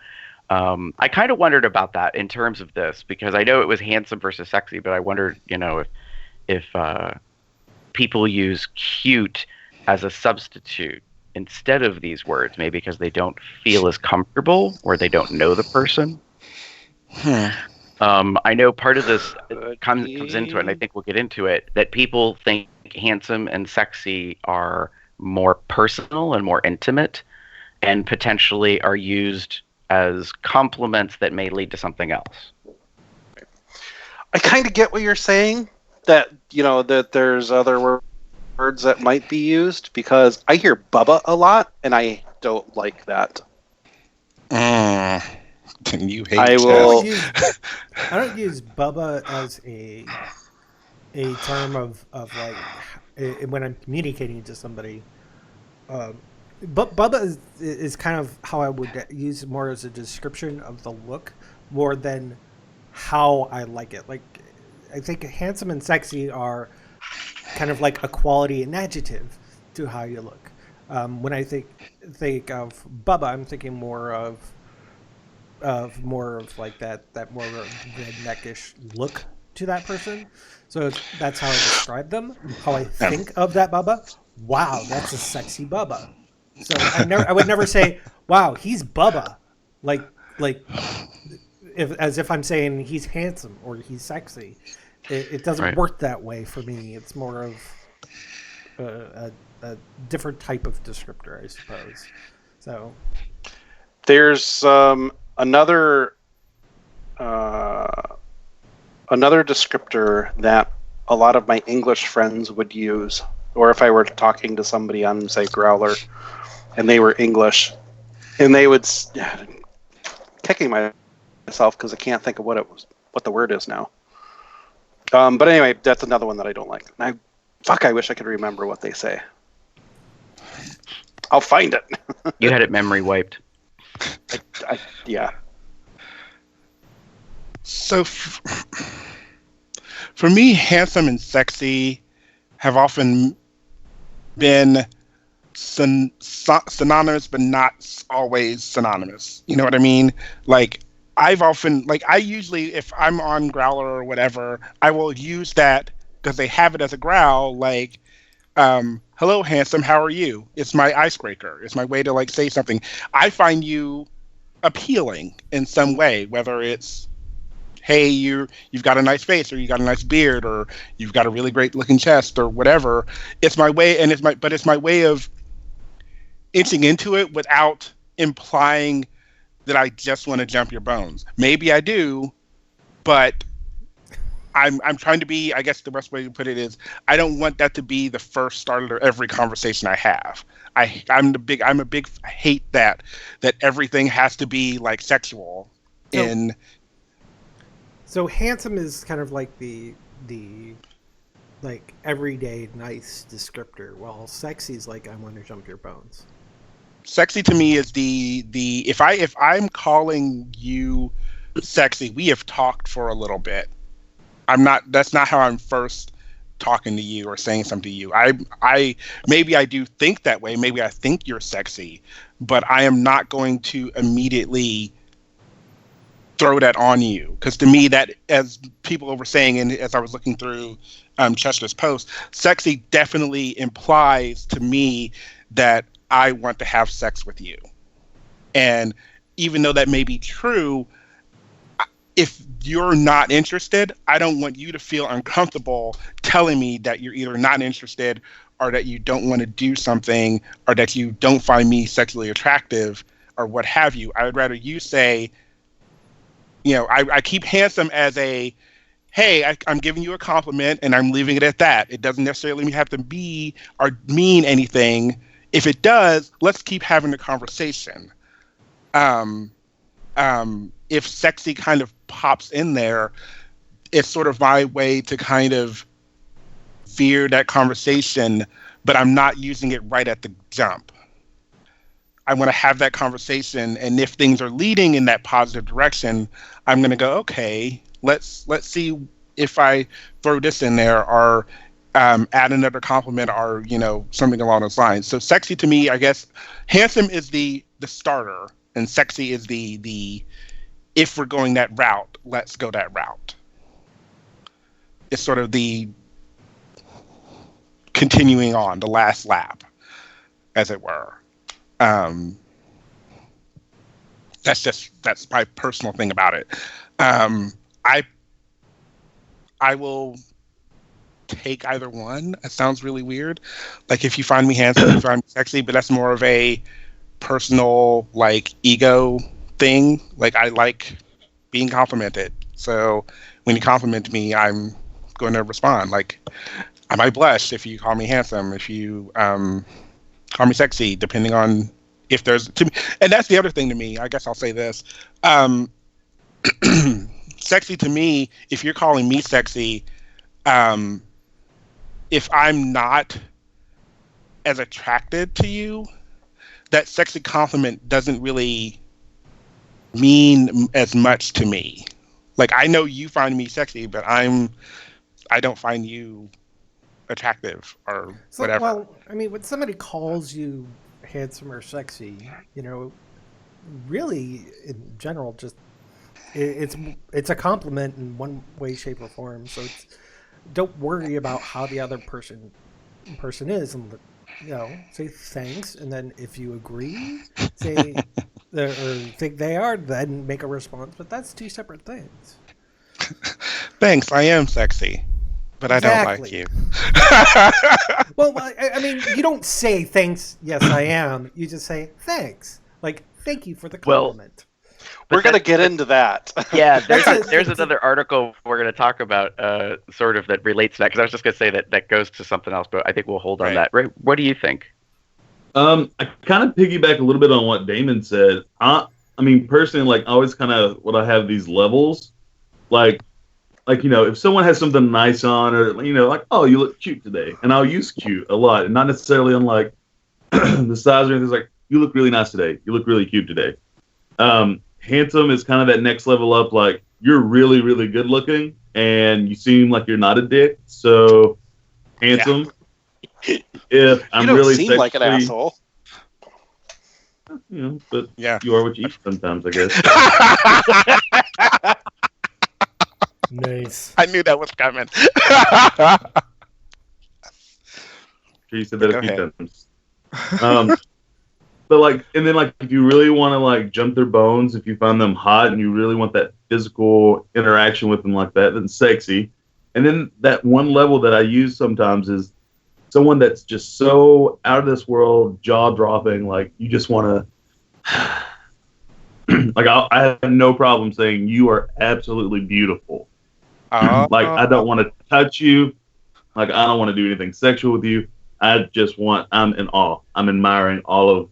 I kind of wondered about that in terms of this, because I know it was handsome versus sexy, but I wondered, you know, if people use cute as a substitute instead of these words, maybe because they don't feel as comfortable or they don't know the person. I know part of this comes into it, and I think we'll get into it, that people think handsome and sexy are more personal and more intimate and potentially are used as compliments that may lead to something else. I kind of get what you're saying, that, you know, that there's other words that might be used, because I hear Bubba a lot, and I don't like that. Can you hate I don't use Bubba as a term of like when I'm communicating to somebody. But Bubba is kind of how I would use it more as a description of the look more than how I like it. Like, I think handsome and sexy are kind of like a quality and adjective to how you look. When I think of Bubba, I'm thinking more of like that more redneckish look to that person. So that's how I describe them. How I think of that Bubba. Wow, that's a sexy Bubba. So I would never say, "Wow, he's Bubba," like as if I'm saying he's handsome or he's sexy. It doesn't work that way for me. It's more of a different type of descriptor, I suppose. So there's another descriptor that a lot of my English friends would use, or if I were talking to somebody on, say, Growler, and they were English, and they would kicking myself because I can't think of what the word is now. But anyway, that's another one that I don't like. I wish I could remember what they say. I'll find it. You had it memory wiped. Yeah. So for me, handsome and sexy have often been synonymous, but not always synonymous. You know what I mean? Like, I usually, if I'm on Growler or whatever, I will use that because they have it as a growl, like, hello, handsome, how are you? It's my icebreaker. It's my way to, like, say something. I find you appealing in some way, whether it's, hey, you've got a nice face, or you got a nice beard, or you've got a really great looking chest, or whatever. It's my way, and it's my way of inching into it without implying that I just want to jump your bones. Maybe I do, but I'm trying to be, I guess the best way to put it is, I don't want that to be the first start of every conversation I have. I hate that everything has to be like sexual. So handsome is kind of like the like everyday nice descriptor, while sexy is like I want to jump your bones. Sexy to me is the if I'm calling you sexy, we have talked for a little bit. That's not how I'm first talking to you or saying something to you. I maybe I do think that way. Maybe I think you're sexy, but I am not going to immediately throw that on you, because to me, that, as people were saying, and as I was looking through Chester's post, sexy definitely implies to me that I want to have sex with you. And even though that may be true, if you're not interested, I don't want you to feel uncomfortable telling me that you're either not interested, or that you don't want to do something, or that you don't find me sexually attractive, or what have you. I would rather you say, I keep handsome as a, hey, I'm giving you a compliment and I'm leaving it at that. It doesn't necessarily have to be or mean anything. If it does, let's keep having the conversation. If sexy kind of pops in there, it's sort of my way to kind of veer that conversation, but I'm not using it right at the jump. I want to have that conversation, and if things are leading in that positive direction, I'm going to go, okay, let's see if I throw this in there, or add another compliment, or something along those lines. So sexy to me, I guess, handsome is the starter, and sexy is the if we're going that route, let's go that route. It's sort of the continuing on, the last lap, as it were. That's my personal thing about it. I will take either one. It sounds really weird. Like, if you find me handsome, you find me sexy, but that's more of a personal, like, ego thing. Like, I like being complimented. So when you compliment me, I'm going to respond. Like, I might blush if you call me handsome, if you call me sexy, depending on if there's and that's the other thing to me. I guess I'll say this. Sexy to me, if you're calling me sexy, if I'm not as attracted to you, that sexy compliment doesn't really mean as much to me. Like, I know you find me sexy, but I don't find you attractive or whatever. Well, I mean, when somebody calls you handsome or sexy, really in general, just it's a compliment in one way, shape, or form. So don't worry about how the other person is, and say thanks, and then if you agree, say or think they are, then make a response. But that's two separate things. Thanks, I am sexy, but Exactly. I don't like you. Well, I mean, you don't say thanks, yes, I am. You just say thanks. Like, thank you for the compliment. We're going to get into that. Yeah, there's another article we're going to talk about sort of that relates to that, because I was just going to say that goes to something else, but I think we'll hold on that. Ray, what do you think? I kind of piggyback a little bit on what Damon said. I mean, personally, like, I always kind of, when I have these levels, like, if someone has something nice on, or, like, oh, you look cute today. And I'll use cute a lot, and not necessarily on, like, the size or anything. It's like, you look really nice today. You look really cute today. Handsome is kind of that next level up, like, you're really, really good looking, and you seem like you're not a dick. So, handsome. Yeah. If I'm you don't really seem like an asshole. But yeah, you are what you eat sometimes, I guess. Nice. I knew that was coming. You said that a few times. But, like, and then, like, if you really want to, like, jump their bones, if you find them hot and you really want that physical interaction with them like that, then sexy. And then that one level that I use sometimes is someone that's just so out of this world, jaw dropping, like, you just want to, like, I have no problem saying you are absolutely beautiful. Like, I don't want to touch you. Like, I don't want to do anything sexual with you. I'm in awe. I'm admiring all of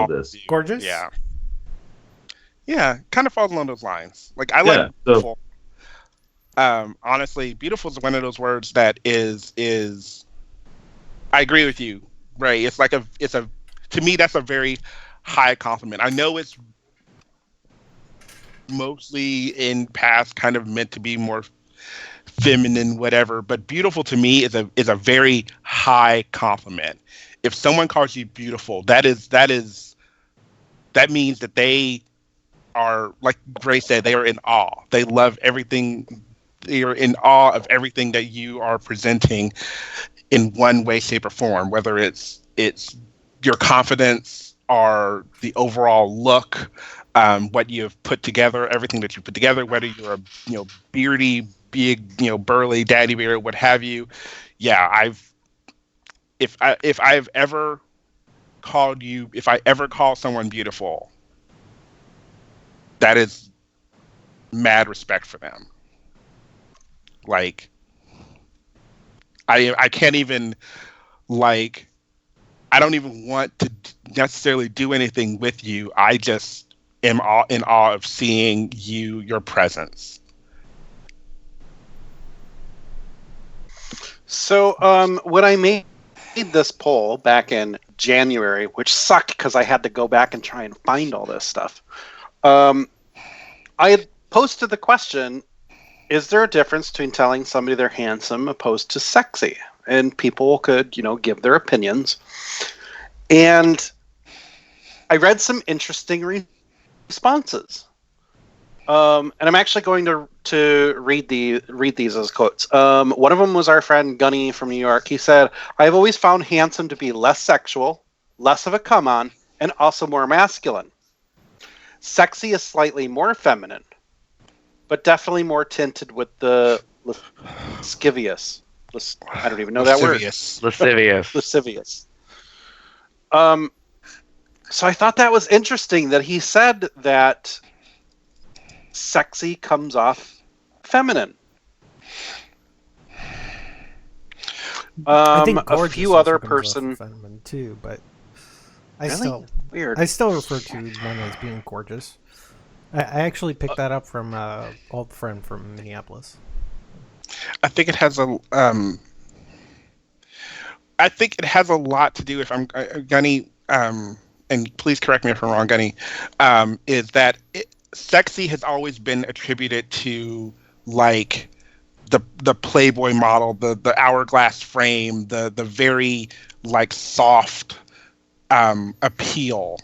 this. Gorgeous? Yeah. Yeah, kind of falls along those lines. Like, I like beautiful. Honestly, beautiful is one of those words that is I agree with you, Ray. It's like to me, that's a very high compliment. I know it's mostly in past kind of meant to be more feminine, whatever. But beautiful to me is a very high compliment. If someone calls you beautiful, that means that they are, like Grace said, they are in awe. They love everything. They are in awe of everything that you are presenting in one way, shape, or form. Whether it's your confidence or the overall look, what you've put together, everything that you put together. Whether you're a beardy, big, burly daddy bear, what have you. Yeah, if I've ever if I ever call someone beautiful, that is mad respect for them. Like, I can't even, like, I don't even want to necessarily do anything with you. I just am in awe of seeing your presence. So when I made this poll back in January, which sucked because I had to go back and try and find all this stuff, I had posted the question, is there a difference between telling somebody they're handsome opposed to sexy? And people could, give their opinions. And I read some interesting responses. And I'm actually going to read these as quotes. One of them was our friend Gunny from New York. He said, "I've always found handsome to be less sexual, less of a come-on, and also more masculine. Sexy is slightly more feminine, but definitely more tinted with the lascivious." I don't even know that word. Lascivious. Lascivious. So I thought that was interesting that he said that sexy comes off feminine. I think a few other person feminine too, but really? Weird. I still refer to men as being gorgeous. I actually picked that up from an old friend from Minneapolis. I think it has a lot to do, if I'm Gunny, and please correct me if I'm wrong, Gunny, is that sexy has always been attributed to, like, the Playboy model, the hourglass frame, the very, like, soft appeal.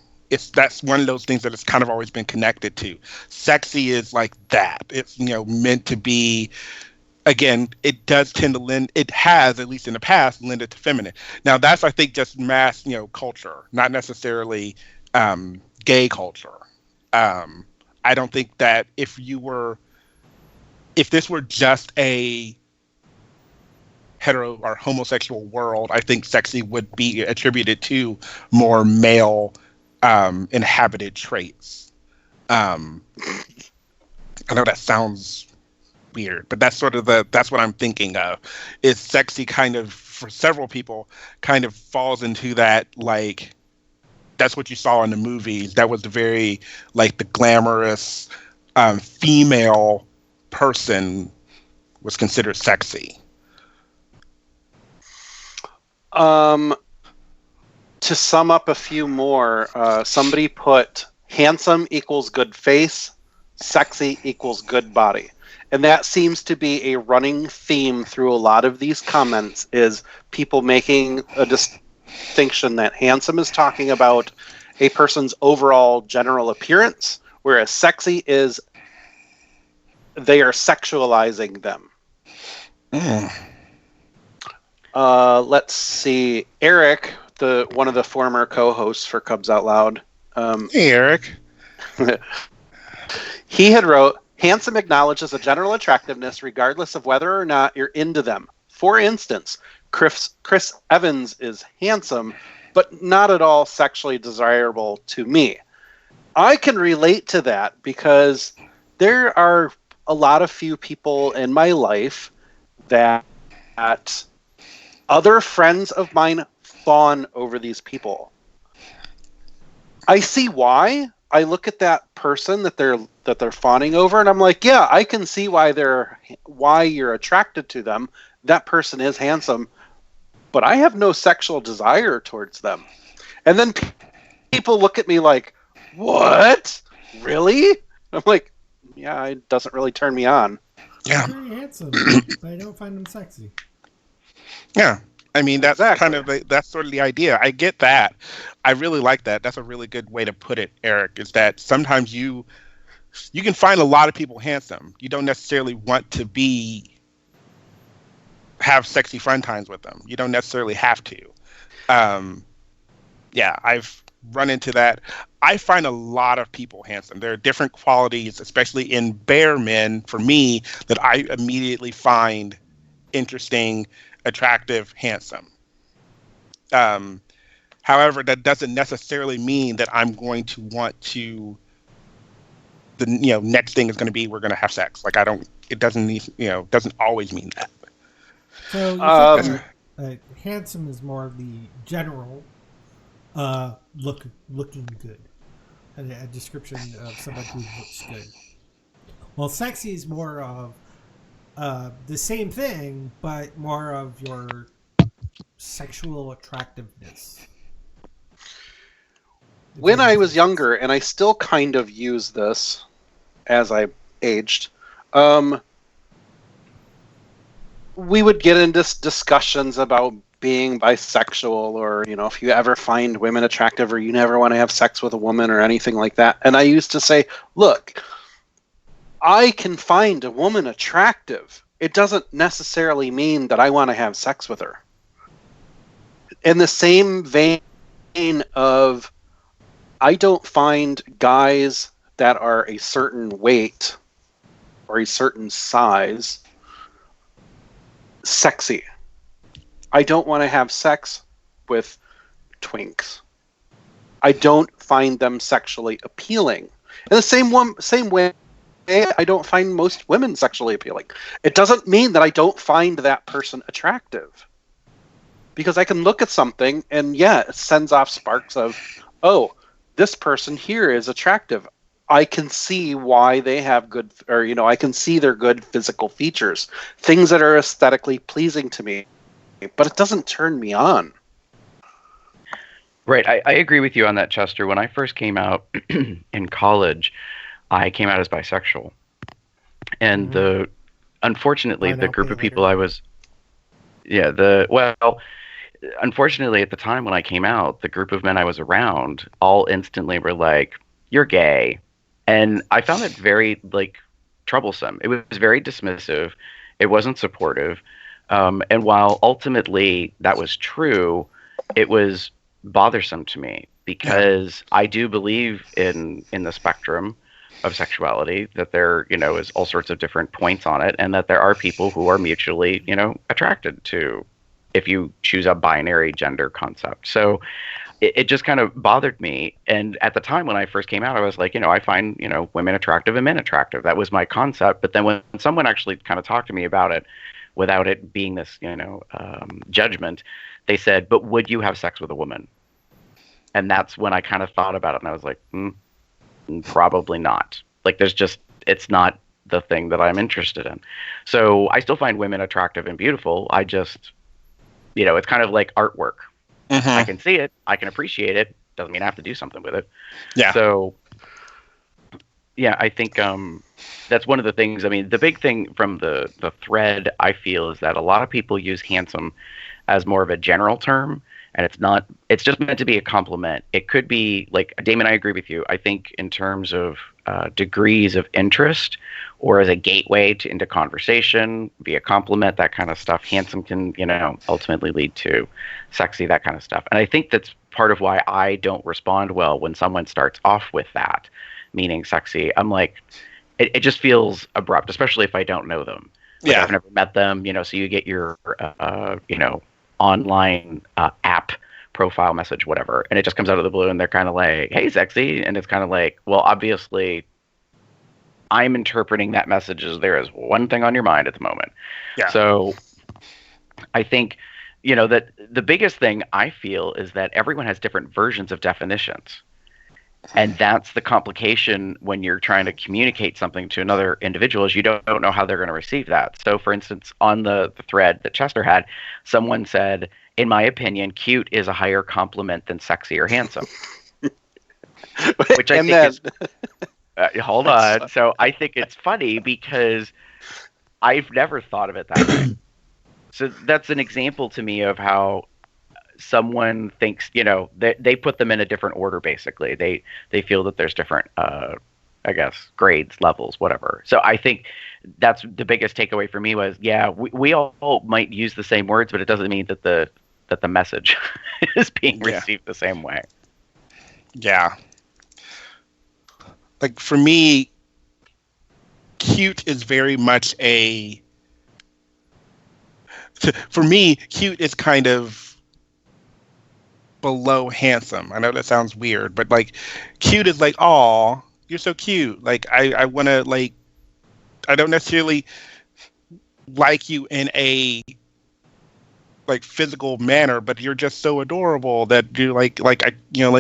That's one of those things that it's kind of always been connected to. Sexy is like that. It's meant to be. Again, it does tend to lend. It has, at least in the past, lended to feminine. Now that's, I think, just mass culture, not necessarily gay culture. I don't think that if this were just a hetero or homosexual world, I think sexy would be attributed to more male inhabited traits. I know that sounds weird, but that's what I'm thinking of. Is sexy kind of, for several people, kind of falls into that, like, that's what you saw in the movies. That was the very, like, the glamorous female person was considered sexy. To sum up a few more, somebody put handsome equals good face, sexy equals good body. And that seems to be a running theme through a lot of these comments, is people making a distinction that handsome is talking about a person's overall general appearance, whereas sexy is they are sexualizing them. Let's see. Eric, one of the former co-hosts for Cubs Out Loud. Hey, Eric. He had wrote, handsome acknowledges a general attractiveness regardless of whether or not you're into them. For instance, Chris Evans is handsome, but not at all sexually desirable to me. I can relate to that because there are a lot of few people in my life that other friends of mine fawn over these people. I see why. I look at that person that they're fawning over, and I'm like, yeah, I can see why you're attracted to them. That person is handsome, but I have no sexual desire towards them. And then people look at me like, what? Really? I'm like, yeah, it doesn't really turn me on. Yeah. Very handsome, but I don't find him sexy. Yeah. I mean, that's kind Exactly. of that's sort of the idea. I get that. I really like that. That's a really good way to put it, Eric, is that sometimes you can find a lot of people handsome. You don't necessarily want to be have sexy fun times with them. You don't necessarily have to. Um, yeah, I've run into that. I find a lot of people handsome. There are different qualities, especially in bear men, for me, that I immediately find interesting, attractive, handsome. Um, However, that doesn't necessarily mean that I'm going to want to. The next thing is going to be we're going to have sex. Like I don't. It doesn't need. Doesn't always mean that. So you think Um, that handsome is more of the general looking good, a description of somebody who looks good. Well, sexy is more of the same thing, but more of your sexual attractiveness. If when that I makes was any sense. younger, and I still kind of use this as I aged, um, we would get into discussions about being bisexual, or if you ever find women attractive, or you never want to have sex with a woman, or anything like that. And I used to say, look, I can find a woman attractive. It doesn't necessarily mean that I want to have sex with her. In the same vein of, I don't find guys that are a certain weight or a certain size sexy. I don't want to have sex with twinks. I don't find them sexually appealing. In the same way, I don't find most women sexually appealing. It doesn't mean that I don't find that person attractive. Because I can look at something and it sends off sparks of, oh, this person here is attractive. I can see why they have good, or I can see their good physical features, things that are aesthetically pleasing to me, but it doesn't turn me on. Right. I agree with you on that, Chester. When I first came out in college, I came out as bisexual. And unfortunately, Buy the now, group pay of people later. I was, unfortunately, at the time when I came out, the group of men I was around all instantly were like, "You're gay," and I found that very troublesome. It was very dismissive. It wasn't supportive, and while ultimately that was true, it was bothersome to me Yeah. because I do believe in the spectrum of sexuality, that there is all sorts of different points on it, and that there are people who are mutually attracted to, if you choose a binary gender concept. So it just kind of bothered me. And at the time when I first came out, I was like, I find women attractive and men attractive. That was my concept. But then when someone actually kind of talked to me about it without it being this judgment, they said, but would you have sex with a woman? And that's when I kind of thought about it, and I was like, probably not. Like, it's not the thing that I'm interested in. So I still find women attractive and beautiful. I just, it's kind of like artwork. I Hmm. can see it, I can appreciate it. Doesn't mean I have to do something with it. Yeah. So yeah, I think that's one of the things. I mean, the big thing from the thread, I feel, is that a lot of people use handsome as more of a general term, and it's not. It's just meant to be a compliment. It could be like, Damon, I agree with you. I think in terms of degrees of interest, or as a gateway into conversation, be a compliment, that kind of stuff. Handsome can ultimately lead to sexy, that kind of stuff. And I think that's part of why I don't respond well when someone starts off with that, meaning sexy. I'm like, it just feels abrupt, especially if I don't know them. Like, Yeah. I've never met them, so you get your, online app profile message, whatever, and it just comes out of the blue, and they're kind of like, "Hey, sexy," and it's kind of like, well, obviously, I'm interpreting that message as there is one thing on your mind at the moment. Yeah. So I think, that the biggest thing I feel is that everyone has different versions of definitions. And that's the complication when you're trying to communicate something to another individual, is you don't know how they're going to receive that. So, for instance, on the thread that Chester had, someone said, in my opinion, cute is a higher compliment than sexy or handsome, which I And think then is hold on. So I think it's funny because I've never thought of it that way. So that's an example to me of how someone thinks, they put them in a different order. Basically, they feel that there's different, I guess, grades, levels, whatever. So I think that's the biggest takeaway for me was, yeah, we all might use the same words, but it doesn't mean that the message is being received the same way. Yeah. Like for me, cute is very much for me, cute is kind of below handsome. I know that sounds weird, but like cute is like, aw, you're so cute. Like I want to like, I don't necessarily like you in a like physical manner, but you're just so adorable that you're like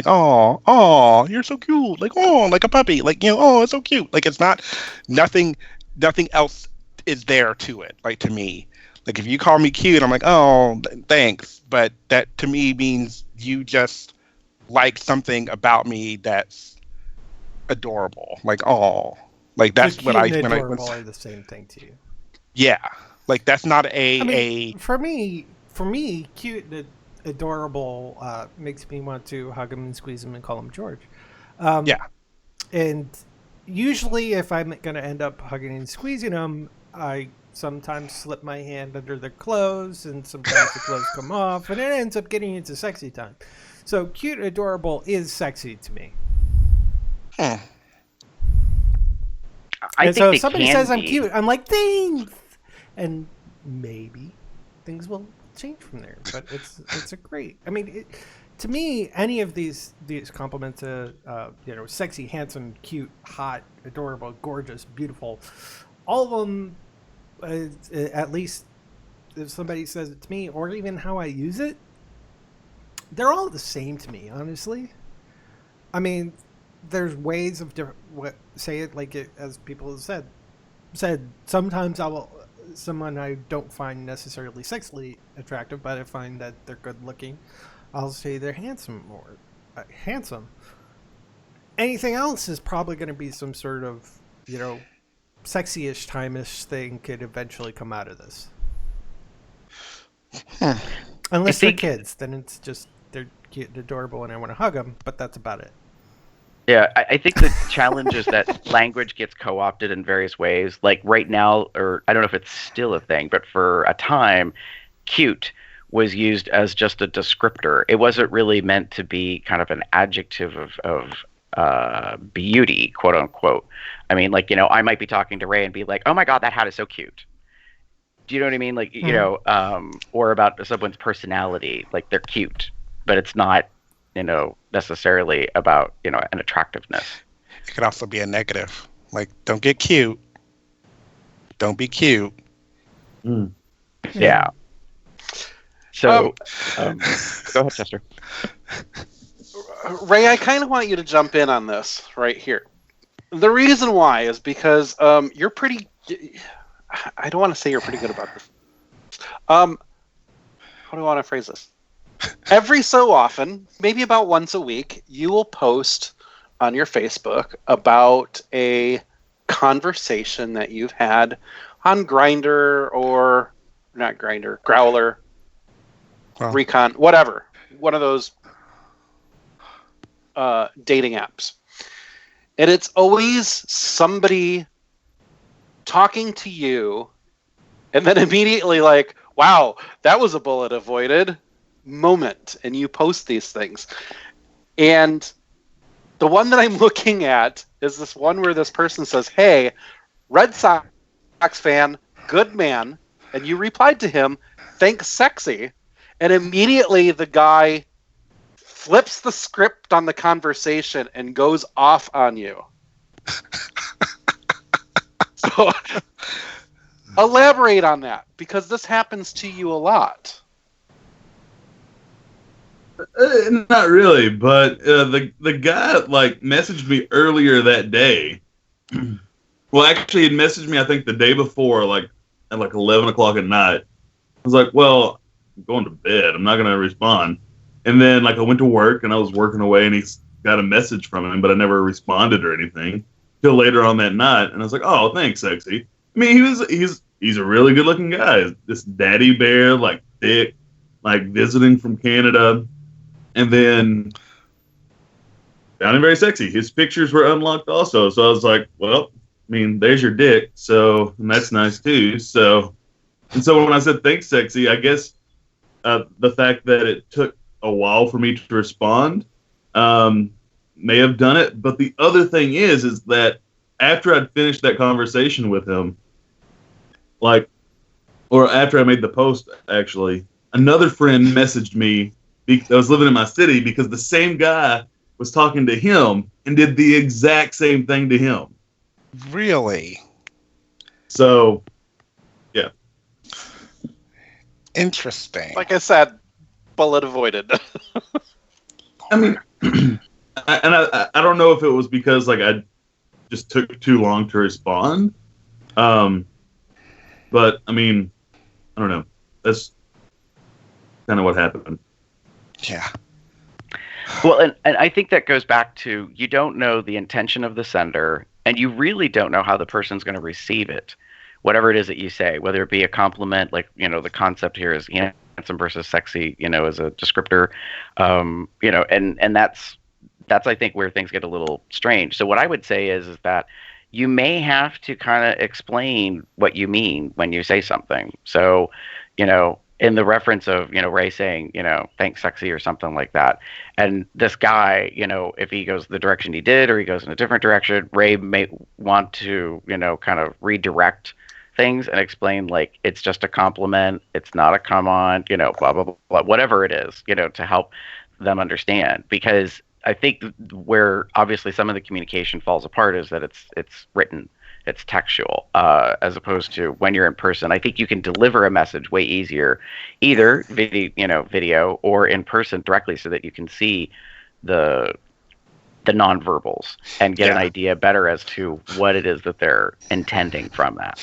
oh, you're so cute, like oh, like a puppy, like oh, it's so cute. Like it's not nothing else is there to it. Like to me, like if you call me cute, I'm like oh, thanks, but that to me means you just like something about me that's adorable. Like oh, like that's so what I and when adorable I are the same thing to you. Yeah, like that's not For me, cute and adorable makes me want to hug him and squeeze him and call him George. Yeah. And usually, if I'm going to end up hugging and squeezing them, I sometimes slip my hand under their clothes, and sometimes the clothes come off, and it ends up getting into sexy time. So cute, adorable is sexy to me. Hmm. And so if somebody says I'm cute, I'm like, thanks! And maybe things will change from there. But it's a great... I mean, to me, any of these compliments to, sexy, handsome, cute, hot, adorable, gorgeous, beautiful, all of them, at least if somebody says it to me, or even how I use it, they're all the same to me, honestly. I mean, there's ways of say it like it, as people have said. Sometimes someone I don't find necessarily sexually attractive, but I find that they're good looking, I'll say they're handsome or handsome. Anything else is probably going to be some sort of, sexy-ish, time-ish thing could eventually come out of this. Unless they're kids, then it's just they're cute and adorable and I want to hug them, but that's about it. Yeah, I think the challenge is that language gets co-opted in various ways. Like right now, or I don't know if it's still a thing, but for a time, cute was used as just a descriptor. It wasn't really meant to be kind of an adjective of beauty, quote unquote. I mean, like, I might be talking to Ray and be like, oh my God, that hat is so cute. Do you know what I mean? Like, or about someone's personality, like they're cute, but it's not, necessarily about, an attractiveness. It could also be a negative. Like, don't get cute. Don't be cute. Mm. Yeah. So, go ahead, Chester. Ray, I kind of want you to jump in on this right here. The reason why is because you're pretty... I don't want to say you're pretty good about this. How do I want to phrase this? Every so often, maybe about once a week, you will post on your Facebook about a conversation that you've had on Grindr or not Grindr, Growler, Recon, whatever. One of those dating apps. And it's always somebody talking to you and then immediately like, wow, that was a bullet avoided moment. And you post these things. And the one that I'm looking at is this one where this person says, hey, Red Sox fan, good man. And you replied to him, thanks, sexy. And immediately the guy flips the script on the conversation and goes off on you. So elaborate on that, because this happens to you a lot. Not really, but the guy messaged me earlier that day. Well, actually, he messaged me I think the day before, at 11 o'clock at night. I was like, well, I'm going to bed. I'm not going to respond. And then I went to work and I was working away, and he got a message from him, but I never responded or anything till later on that night. And I was like, oh, thanks, sexy. I mean, he's a really good looking guy. This daddy bear, like thick, like visiting from Canada, and then found him very sexy. His pictures were unlocked also, so I was like, well, I mean, there's your dick, so and that's nice too. So when I said thanks, sexy, I guess the fact that it took a while for me to respond may have done it. But the other thing is that after I'd finished that conversation with him, or after I made the post, actually, another friend messaged me that was living in my city because the same guy was talking to him and did the exact same thing to him. Really? So, yeah. Interesting. Like I said, bullet avoided. I mean, I don't know if it was because like I just took too long to respond. But I mean, I don't know. That's kind of what happened. Yeah. Well, and I think that goes back to you don't know the intention of the sender, and you really don't know how the person's going to receive it, whatever it is that you say, whether it be a compliment, like, the concept here is handsome versus sexy, as a descriptor, and that's I think where things get a little strange. So what I would say is that you may have to kind of explain what you mean when you say something. So, in the reference of, Ray saying, thanks, sexy, or something like that. And this guy, if he goes the direction he did or he goes in a different direction, Ray may want to, kind of redirect things and explain, like, it's just a compliment. It's not a come on, blah, blah, blah, blah, whatever it is, to help them understand. Because I think where obviously some of the communication falls apart is that it's written. It's textual, as opposed to when you're in person. I think you can deliver a message way easier, either video or in person directly, so that you can see the nonverbals and get an idea better as to what it is that they're intending from that.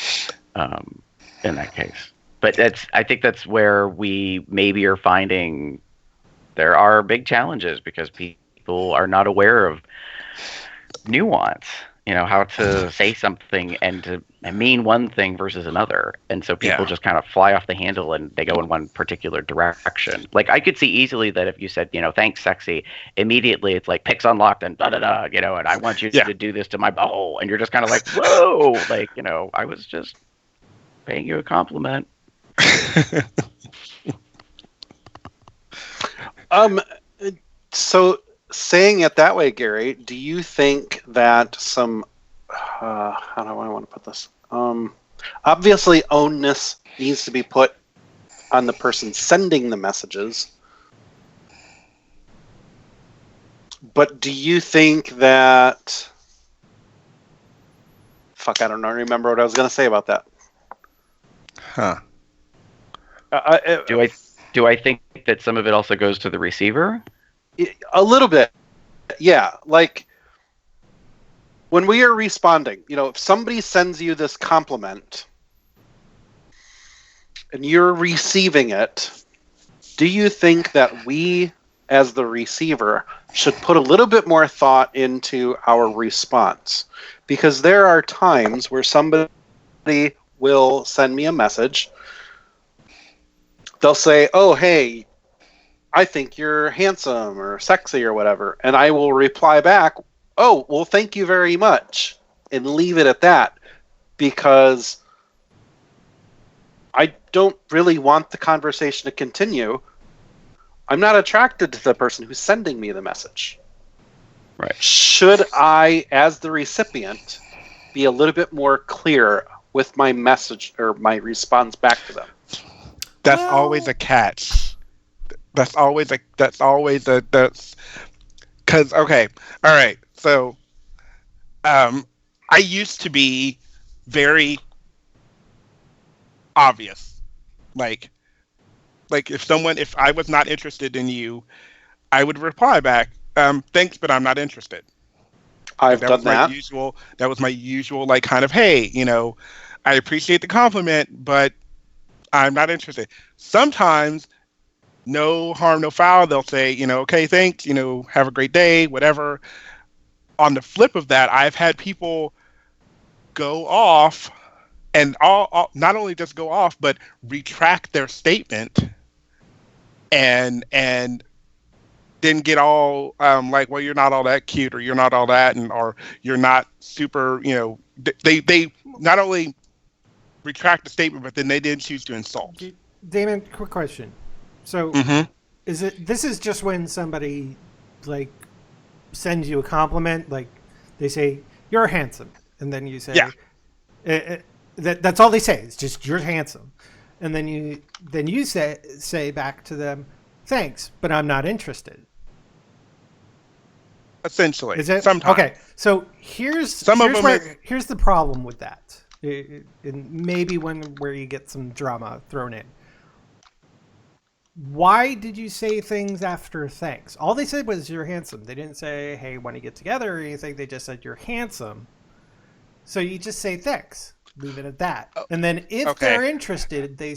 In that case, but I think that's where we maybe are finding there are big challenges because people are not aware of nuance. How to say something and to mean one thing versus another. And so people just kind of fly off the handle and they go in one particular direction. Like, I could see easily that if you said, thanks, sexy, immediately it's like pics unlocked and da-da-da, and I want you to do this to my butthole. And you're just kind of like, whoa, like, I was just paying you a compliment. So saying it that way, Gary, do you think that some how do I want to put this? Obviously, onus needs to be put on the person sending the messages. But do you think that? Fuck, I don't know. Remember what I was going to say about that? Huh? Do I think that some of it also goes to the receiver? A little bit, yeah. Like when we are responding, if somebody sends you this compliment and you're receiving it, do you think that we, as the receiver, should put a little bit more thought into our response? Because there are times where somebody will send me a message. They'll say, oh, hey, I think you're handsome or sexy or whatever. And I will reply back, oh, well, thank you very much. And leave it at that. Because I don't really want the conversation to continue. I'm not attracted to the person who's sending me the message. Right. Should I, as the recipient, be a little bit more clear with my message or my response back to them? That's always a catch. That's because, okay, all right. So, I used to be very obvious. Like if I was not interested in you, I would reply back, thanks, but I'm not interested. I've done that. That was my usual, like, kind of, hey, I appreciate the compliment, but I'm not interested. Sometimes, no harm, no foul. They'll say, okay, thanks, have a great day, whatever. On the flip of that, I've had people go off and all not only just go off, but retract their statement, and then get all like, well, you're not all that cute, or you're not all that, and or you're not super, they not only retract the statement, but then they didn't choose to insult. Damon, quick question. So this is just when somebody like sends you a compliment, like they say you're handsome, and then you say, that's all they say. It's just you're handsome, and then you say back to them, thanks, but I'm not interested. Essentially, is it sometimes. Okay? So here's the problem with that, and maybe where you get some drama thrown in. Why did you say things after thanks? All they said was you're handsome. They didn't say, hey, want to get together or anything. They just said you're handsome. So you just say thanks. Leave it at that. And then if they're interested, they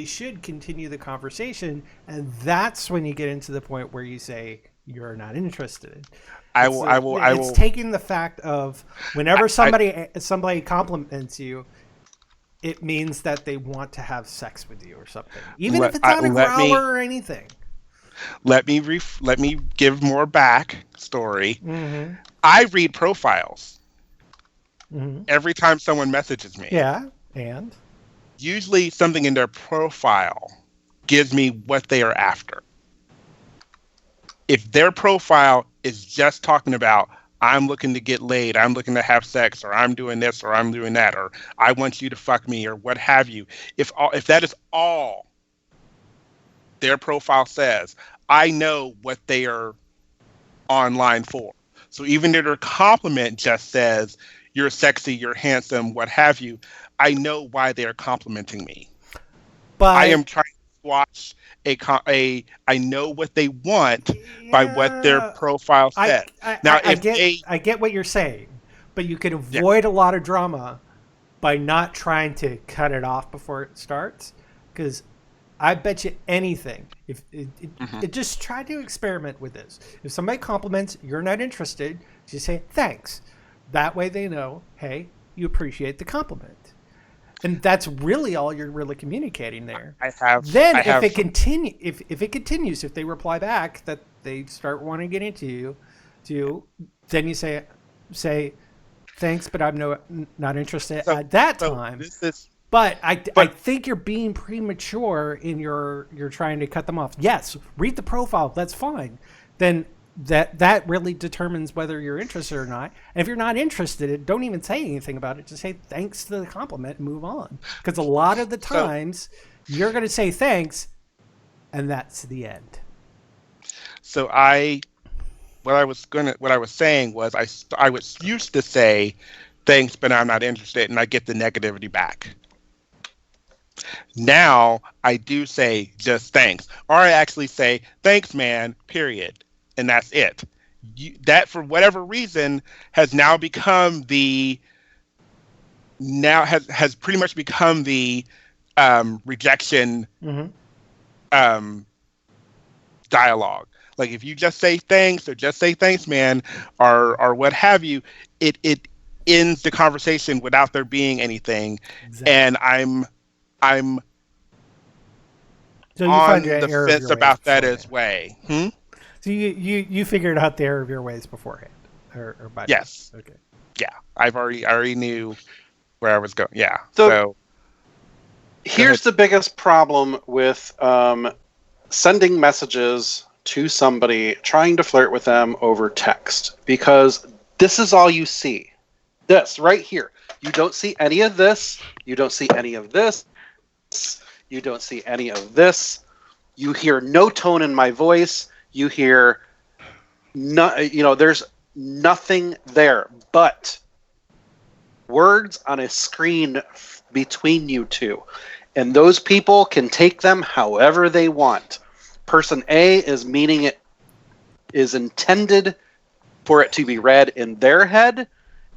should continue the conversation. And that's when you get into the point where you say you're not interested. It's taking the fact of whenever somebody compliments you, it means that they want to have sex with you or something, even if it's on a growler or anything. Let me give more back story. Mm-hmm. I read profiles every time someone messages me. Yeah, and usually something in their profile gives me what they are after. If their profile is just talking about, I'm looking to get laid, I'm looking to have sex, or I'm doing this, or I'm doing that, or I want you to fuck me, or what have you. If that is all their profile says, I know what they are online for. So even if their compliment just says, you're sexy, you're handsome, what have you, I know why they're complimenting me. But I am trying to squash I know what they want by what their profile says. I get what you're saying, but you can avoid a lot of drama by not trying to cut it off before it starts. Because I bet you anything, just try to experiment with this. If somebody compliments, you're not interested, just say thanks. That way they know, hey, you appreciate the compliment. And that's really all you're really communicating there. If it continues, if they reply back that they start wanting to get into you, then you say thanks, but I'm not interested at that time. But I think you're being premature in you're trying to cut them off. Yes, read the profile. That's fine. Then that really determines whether you're interested or not. And if you're not interested, don't even say anything about it. Just say thanks to the compliment and move on. Because a lot of the times you're going to say thanks, and that's the end. So what I was saying was I was used to say thanks, but I'm not interested, and I get the negativity back. Now I do say just thanks, or I actually say thanks, man, period. And that's it. That, for whatever reason, has now become has pretty much become the rejection dialogue. Like if you just say thanks or just say thanks, man, or what have you, it ends the conversation without there being anything. Exactly. And I'm on the fence about that as well. So you figured out the error of your ways beforehand, or by yes. Okay. Yeah, I already knew where I was going. Yeah. So here's the biggest problem with sending messages to somebody, trying to flirt with them over text, because this is all you see. This right here. You don't see any of this. You don't see any of this. You don't see any of this. You hear no tone in my voice. You hear, there's nothing there but words on a screen between you two. And those people can take them however they want. Person A is intended for it to be read in their head.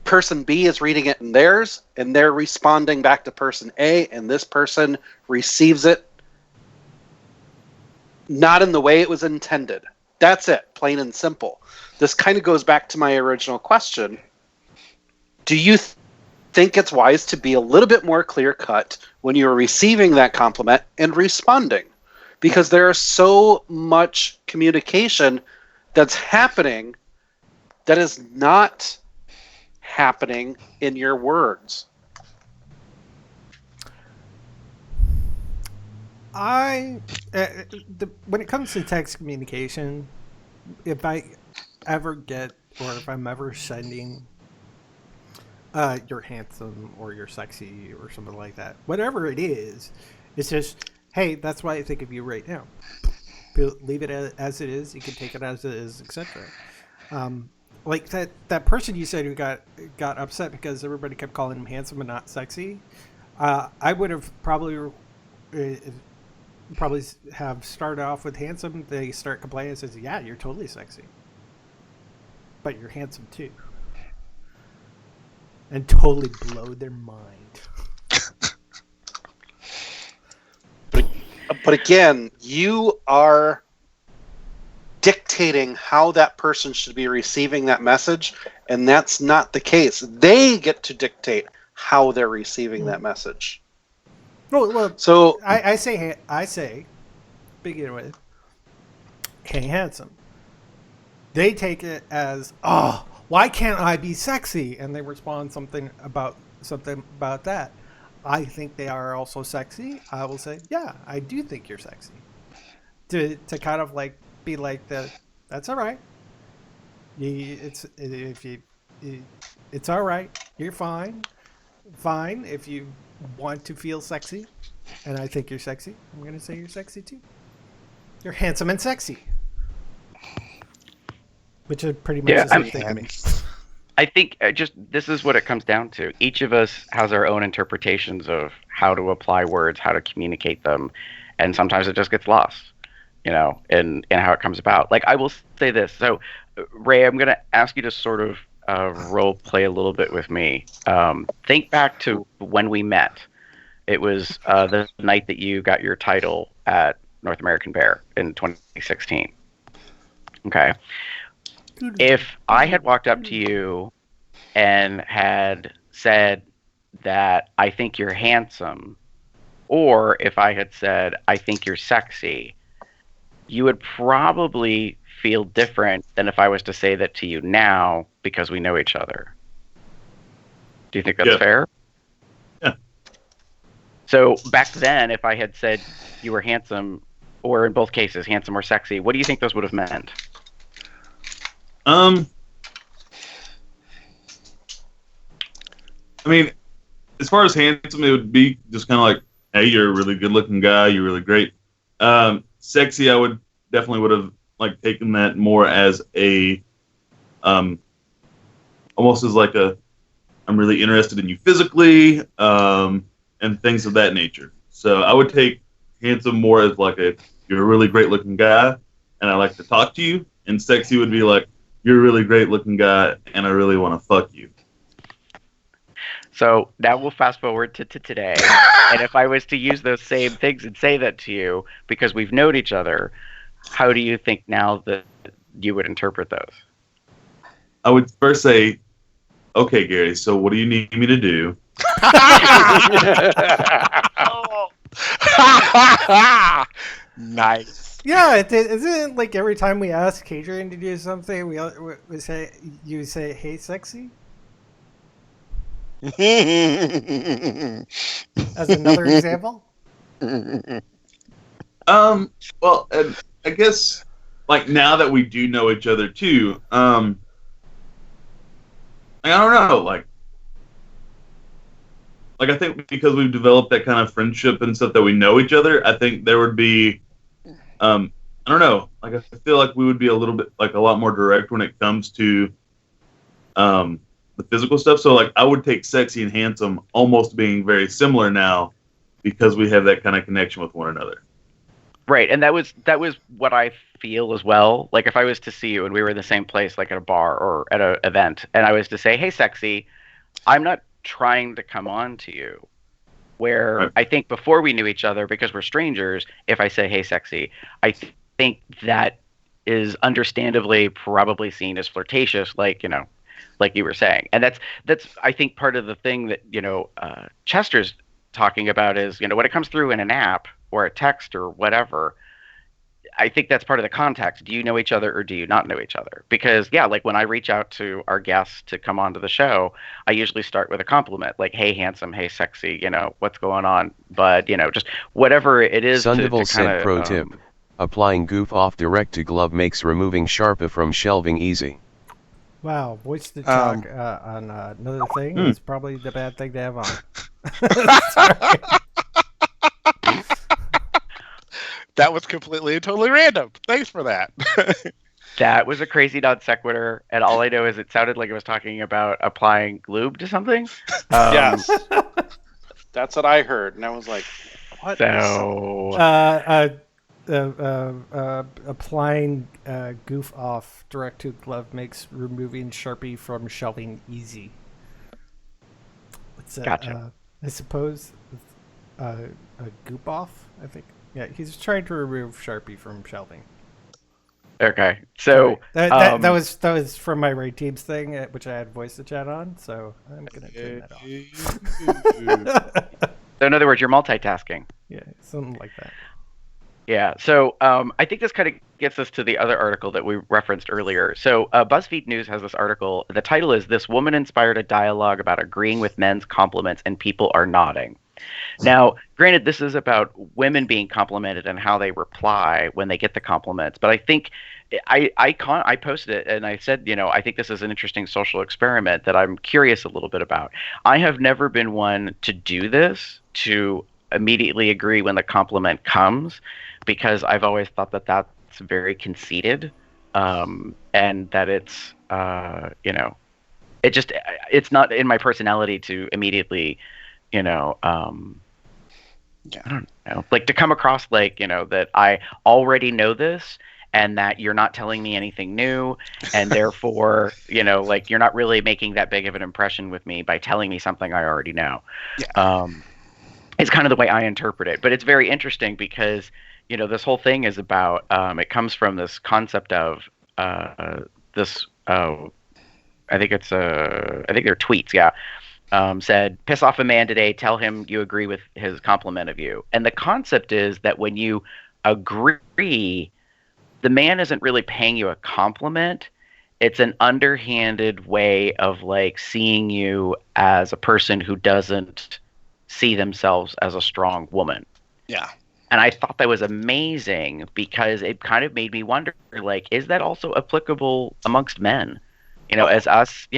Person B is reading it in theirs, and they're responding back to person A, and this person receives it not in the way it was intended. That's it, plain and simple. This kind of goes back to my original question. Do you think it's wise to be a little bit more clear cut when you're receiving that compliment and responding, because there is so much communication that's happening that is not happening in your words. When it comes to text communication, if I ever get, or if I'm ever sending you're handsome or you're sexy or something like that, whatever it is, it's just, hey, that's what I think of you right now. Leave it as it is. You can take it as it is, etc. Like that person you said who got upset because everybody kept calling him handsome and not sexy. I would have probably have started off with handsome. They start complaining and says, yeah, you're totally sexy, but you're handsome too, and totally blow their mind. But again, you are dictating how that person should be receiving that message, and that's not the case. They get to dictate how they're receiving that message. Well, so I say, begin with, hey, handsome. They take it as, oh, why can't I be sexy? And they respond something about that. I think they are also sexy. I will say, yeah, I do think you're sexy. To kind of like be like that's all right. It's all right. You're fine. Fine if you want to feel sexy, and I think you're sexy. I'm gonna say you're sexy too. You're handsome and sexy, which is pretty much the same thing to me. I think this is what it comes down to. Each of us has our own interpretations of how to apply words, how to communicate them, and sometimes it just gets lost, in how it comes about. Like, I will say this. So, Ray, I'm going to ask you to sort of role play a little bit with me. Think back to when we met. It was the night that you got your title at North American Bear in 2016. Okay. If I had walked up to you and had said that I think you're handsome, or if I had said I think you're sexy, you would probably feel different than if I was to say that to you now because we know each other. Do you think that's fair? Yeah. So back then, if I had said you were handsome, or in both cases, handsome or sexy, what do you think those would have meant? I mean, as far as handsome, it would be just kind of like, hey, you're a really good-looking guy. You're really great. Sexy, I would have like taken that more as a, almost as like a, I'm really interested in you physically, and things of that nature. So I would take handsome more as like you're a really great-looking guy, and I like to talk to you. And sexy would be like, you're a really great-looking guy, and I really want to fuck you. So now we'll fast forward to today. And if I was to use those same things and say that to you, because we've known each other, how do you think now that you would interpret those? I would first say, okay, Gary, so what do you need me to do? Nice. Yeah, isn't it like every time we ask Kadrian to do something, we say, you say, hey, sexy? As another example? Well, and I guess, like, now that we do know each other, too, I don't know, like, I think because we've developed that kind of friendship and stuff that we know each other, I think there would be, I don't know, like, I feel like we would be a little bit, like, a lot more direct when it comes to, the physical stuff. So, like, I would take sexy and handsome almost being very similar now because we have that kind of connection with one another. Right, and that was what I feel as well. Like, if I was to see you and we were in the same place, like at a bar or at an event, and I was to say, hey, sexy, I'm not trying to come on to you. Where right. I think before we knew each other, because we're strangers, if I say, hey, sexy, I think that is understandably probably seen as flirtatious, like, like you were saying. And that's I think part of the thing that Chester's talking about is when it comes through in an app or a text or whatever. I think that's part of the context. Do you know each other or do you not know each other? Because yeah, like when I reach out to our guests to come onto the show, I usually start with a compliment, like "Hey, handsome," "Hey, sexy," what's going on, bud, just whatever it is. Sundival to said kinda, pro tip: applying goof off direct to glove makes removing Sharpa from shelving easy. Wow, voice to talk on another thing is probably the bad thing to have on. Sorry. That was completely and totally random. Thanks for that. That was a crazy non sequitur, and all I know is it sounded like it was talking about applying lube to something. Yes, that's what I heard, and I was like, "What?" So, applying goof off direct to glove makes removing Sharpie from shelving easy. What's that? Gotcha. I suppose a goop off. I think. Yeah, he's trying to remove Sharpie from shelving. Okay, so that was from my Raid Teams thing, which I had voice to chat on. So I'm gonna turn that off. So in other words, you're multitasking. Yeah, something like that. Yeah, so I think this kind of gets us to the other article that we referenced earlier. So BuzzFeed News has this article. The title is "This Woman Inspired a Dialogue About Agreeing with Men's Compliments and People Are Nodding." Now, granted, this is about women being complimented and how they reply when they get the compliments. But I think I posted it and I said, I think this is an interesting social experiment that I'm curious a little bit about. I have never been one to do this, to immediately agree when the compliment comes, because I've always thought that that's very conceited, and that it's, it's not in my personality to immediately, I don't know, like to come across like, that I already know this and that you're not telling me anything new. And therefore, like you're not really making that big of an impression with me by telling me something I already know. Yeah. It's kind of the way I interpret it, but it's very interesting because, this whole thing is about, it comes from this concept of this, I think they're tweets. Yeah. Said, "Piss off a man today, tell him you agree with his compliment of you." And the concept is that when you agree, the man isn't really paying you a compliment. It's an underhanded way of like seeing you as a person who doesn't see themselves as a strong woman. Yeah. And I thought that was amazing because it kind of made me wonder, like, is that also applicable amongst men? As us,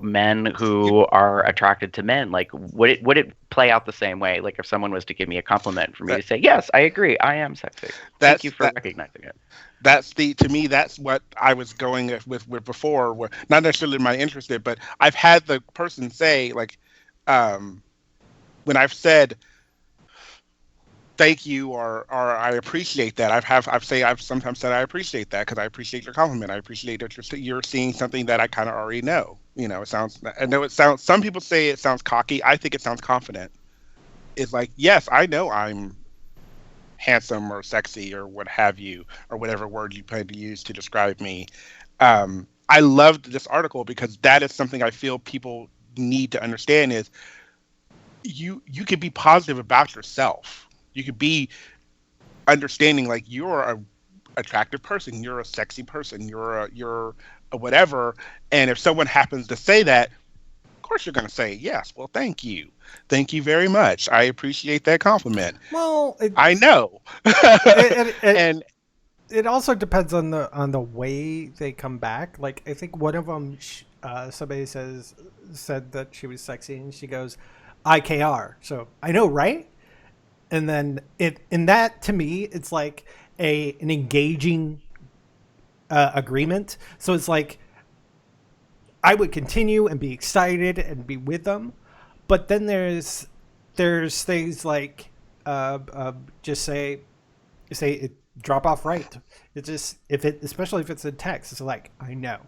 men who are attracted to men, like would it play out the same way? Like if someone was to give me a compliment for me to say, "Yes, I agree, I am sexy. Thank you for recognizing it." To me, that's what I was going with before, where not necessarily my interested, but I've had the person say like, when I've said thank you or I appreciate that. I've sometimes said I appreciate that because I appreciate your compliment. I appreciate that you're seeing something that I kind of already know. I know it sounds. Some people say it sounds cocky. I think it sounds confident. It's like, yes, I know I'm handsome or sexy or what have you, or whatever word you plan to use to describe me. I loved this article because that is something I feel people need to understand is you can be positive about yourself. You could be understanding like you're a attractive person, you're a sexy person, you're a whatever. And if someone happens to say that, of course you're going to say, yes, well, thank you very much. I appreciate that compliment. Well, I know. And it also depends on the way they come back. Like I think one of them, somebody said that she was sexy, and she goes, "IKR." So I know, right? And then in that, to me, it's like an engaging agreement. So it's like I would continue and be excited and be with them, but then there's things like just say it, drop off right. It's just especially if it's in text, it's like I know.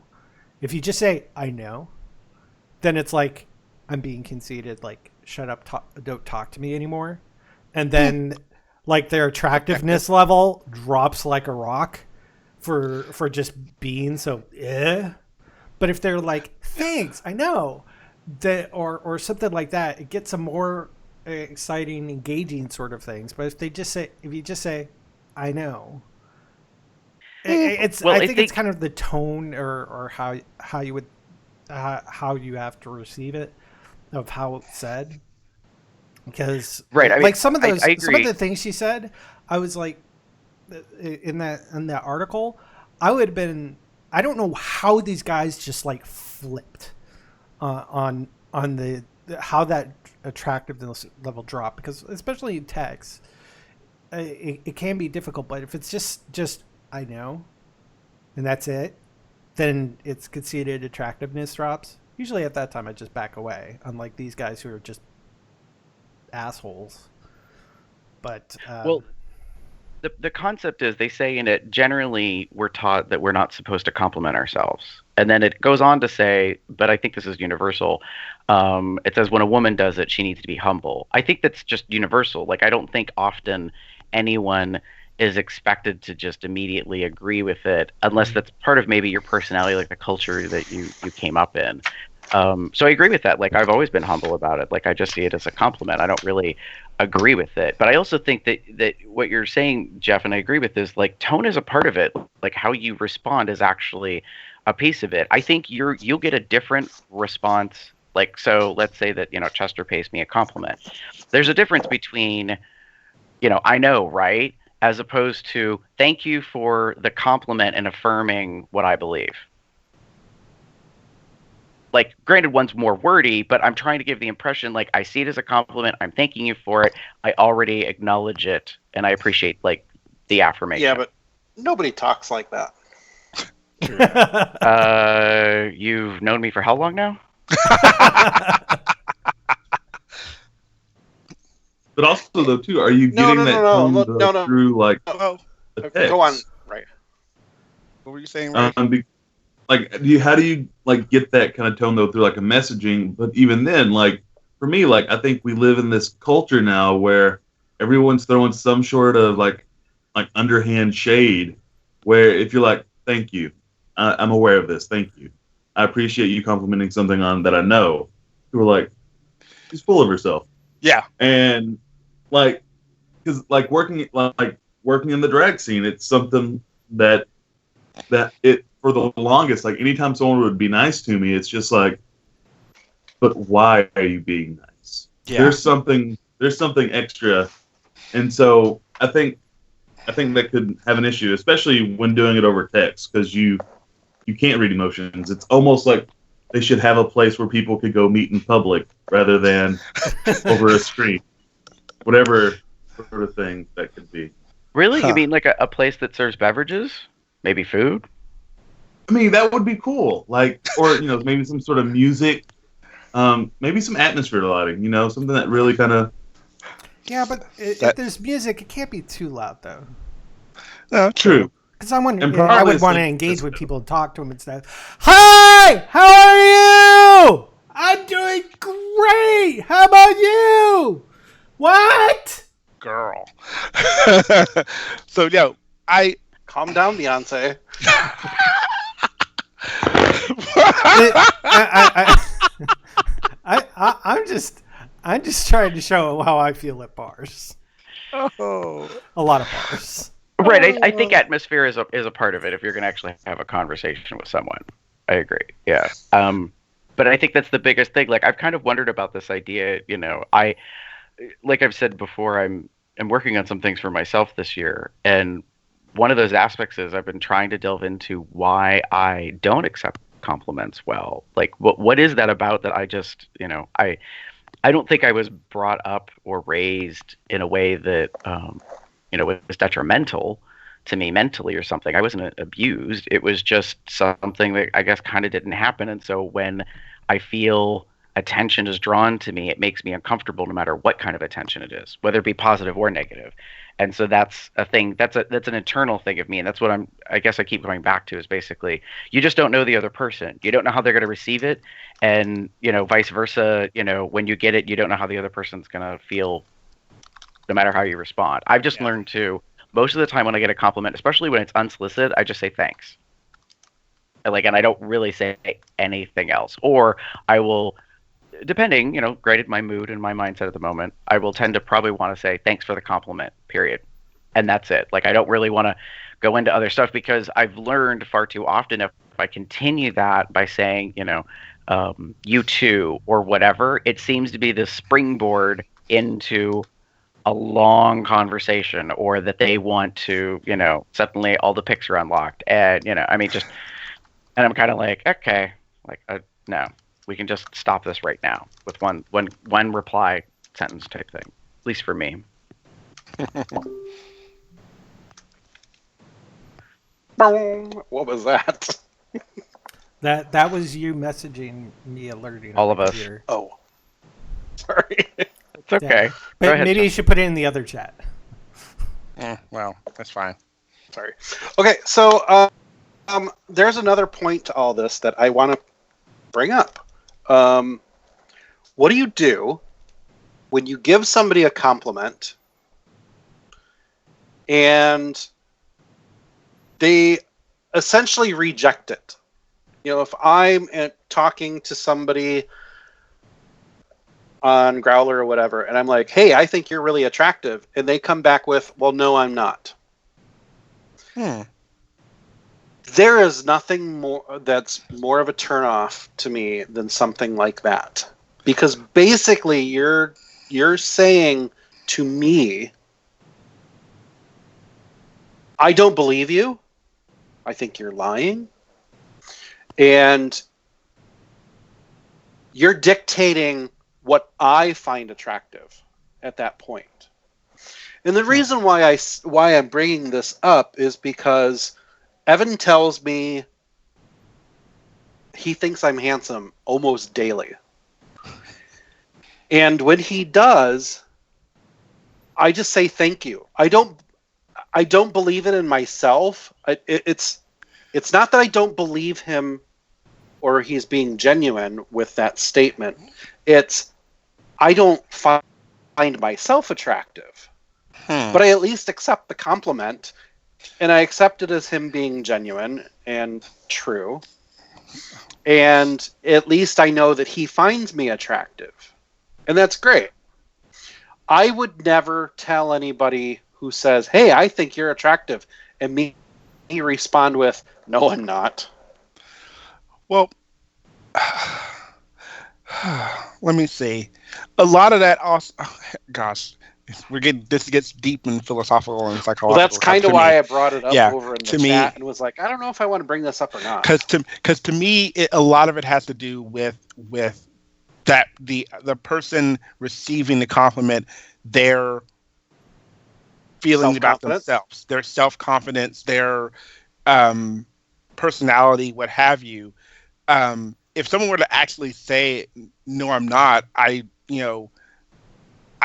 If you just say I know, then it's like I'm being conceited. Like shut up, don't talk to me anymore. And then, like their attractiveness level drops like a rock for just being so. But if they're like, thanks, I know, that or something like that, it gets a more exciting, engaging sort of things. But if you just say, I know, I think it's kind of the tone or how you would how you have to receive it, of how it's said. Because Right. I mean, like some of I the agree. things she said, I was like, in that article, I would have been. I don't know how these guys just like flipped on the how that attractiveness level dropped, because especially in text, it can be difficult. But if it's just I know, and that's it, then it's conceded attractiveness drops. Usually at that time, I just back away. Unlike these guys who are just assholes. But Well, the concept is, they say in it, generally we're taught that we're not supposed to compliment ourselves. And then it goes on to say, but I think this is universal. It says when a woman does it, she needs to be humble. I think that's just universal. Like, I don't think often anyone is expected to just immediately agree with it, unless that's part of maybe your personality, like the culture that you came up in. So I agree with that. Like, I've always been humble about it. Like, I just see it as a compliment. I don't really agree with it. But I also think that what you're saying, Jeff, and I agree with, is like tone is a part of it. Like, how you respond is actually a piece of it. I think you'll get a different response. Like, so let's say that, Chester pays me a compliment. There's a difference between, I know, right? As opposed to, thank you for the compliment and affirming what I believe. Like, granted, one's more wordy, but I'm trying to give the impression, like, I see it as a compliment. I'm thanking you for it. I already acknowledge it, and I appreciate, like, the affirmation. Yeah, but nobody talks like that. You've known me for how long now? But also, though, too, are you getting that tone through, like, go text? on, right? What were you saying, Ray? How do you like get that kind of tone though through like a messaging? But even then, like for me, like I think we live in this culture now where everyone's throwing some sort of like underhand shade. Where if you're like, "Thank you, I'm aware of this. Thank you, I appreciate you complimenting something on that I know." People are like, "She's full of herself." Yeah, and like, because like working in the drag scene, it's something that it. For the longest, like anytime someone would be nice to me, it's just like, but why are you being nice? Yeah. There's something extra, and so I think that could have an issue, especially when doing it over text, because you can't read emotions. It's almost like they should have a place where people could go meet in public rather than over a screen, whatever sort of thing that could be. Really? You mean like a place that serves beverages, maybe food? I mean, that would be cool. Like, or, maybe some sort of music, maybe some atmosphere lighting, something that really kind of. Yeah, but if there's music, it can't be too loud, though. No, true. Because I would want to engage with people and talk to them instead. Hi! How are you? I'm doing great! How about you? What? Girl. So, Calm down, Beyonce. I'm just trying to show how I feel at bars. Oh, a lot of bars. Right. I think atmosphere is a part of it if you're going to actually have a conversation with someone. I agree. Yeah. But I think that's the biggest thing. Like, I've kind of wondered about this idea. Like I've said before, I'm working on some things for myself this year, and one of those aspects is I've been trying to delve into why I don't accept compliments well. Like, what is that about that I just, I don't think I was brought up or raised in a way that, was detrimental to me mentally or something. I wasn't abused. It was just something that I guess kind of didn't happen. And so when I feel attention is drawn to me, it makes me uncomfortable no matter what kind of attention it is, whether it be positive or negative. And so that's a thing, that's an internal thing of me. And that's what I guess I keep going back to, is basically, you just don't know the other person. You don't know how they're going to receive it. And, vice versa, when you get it, you don't know how the other person's going to feel no matter how you respond. I've just learned to, most of the time when I get a compliment, especially when it's unsolicited, I just say thanks. And I don't really say anything else. Or I will, depending, granted my mood and my mindset at the moment, I will tend to probably want to say thanks for the compliment, period. And that's it. Like, I don't really want to go into other stuff because I've learned far too often if I continue that by saying, you too, or whatever, it seems to be the springboard into a long conversation, or that they want to, suddenly all the pics are unlocked. And, and I'm kind of like, okay, like, no, we can just stop this right now with one reply sentence type thing, at least for me. What was that? That was you messaging me, alerting all of us. Computer. Oh, sorry. It's okay. Yeah. But maybe you should put it in the other chat. Well, that's fine. Sorry. Okay, so there's another point to all this that I want to bring up. What do you do when you give somebody a compliment and they essentially reject it? If I'm talking to somebody on Growler or whatever, and I'm like, hey, I think you're really attractive, and they come back with, well, no, I'm not. There is nothing more that's more of a turnoff to me than something like that. Because basically you're saying to me, I don't believe you. I think you're lying. And you're dictating what I find attractive at that point. And the reason why I'm bringing this up is because Evan tells me he thinks I'm handsome almost daily. And when he does, I just say thank you. I don't believe it in myself. It's not that I don't believe him or he's being genuine with that statement. It's I don't find myself attractive. But I at least accept the compliment, and I accept it as him being genuine and true. And at least I know that he finds me attractive. And that's great. I would never tell anybody who says, hey, I think you're attractive, and me respond with, no, I'm not. Well, let me see. A lot of that also, gosh, this gets deep and philosophical and psychological. Well, that's kind of why I brought it up over in the chat and was like, I don't know if I want to bring this up or not. Because to me, a lot of it has to do with that the person receiving the compliment, their feelings about themselves, their self-confidence, their personality, what have you. If someone were to actually say, no, I'm not, I know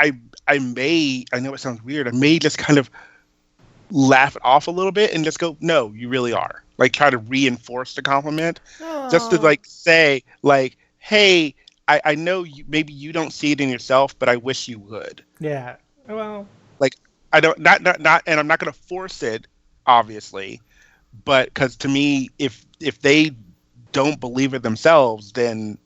it sounds weird, I may just kind of laugh it off a little bit and just go, no, you really are. Like, try to reinforce the compliment. Aww. Just to, like, say, like, hey, I know maybe you don't see it in yourself, but I wish you would. Yeah. Well. Like, I don't, not, and I'm not going to force it, obviously, but because to me, if they don't believe it themselves, then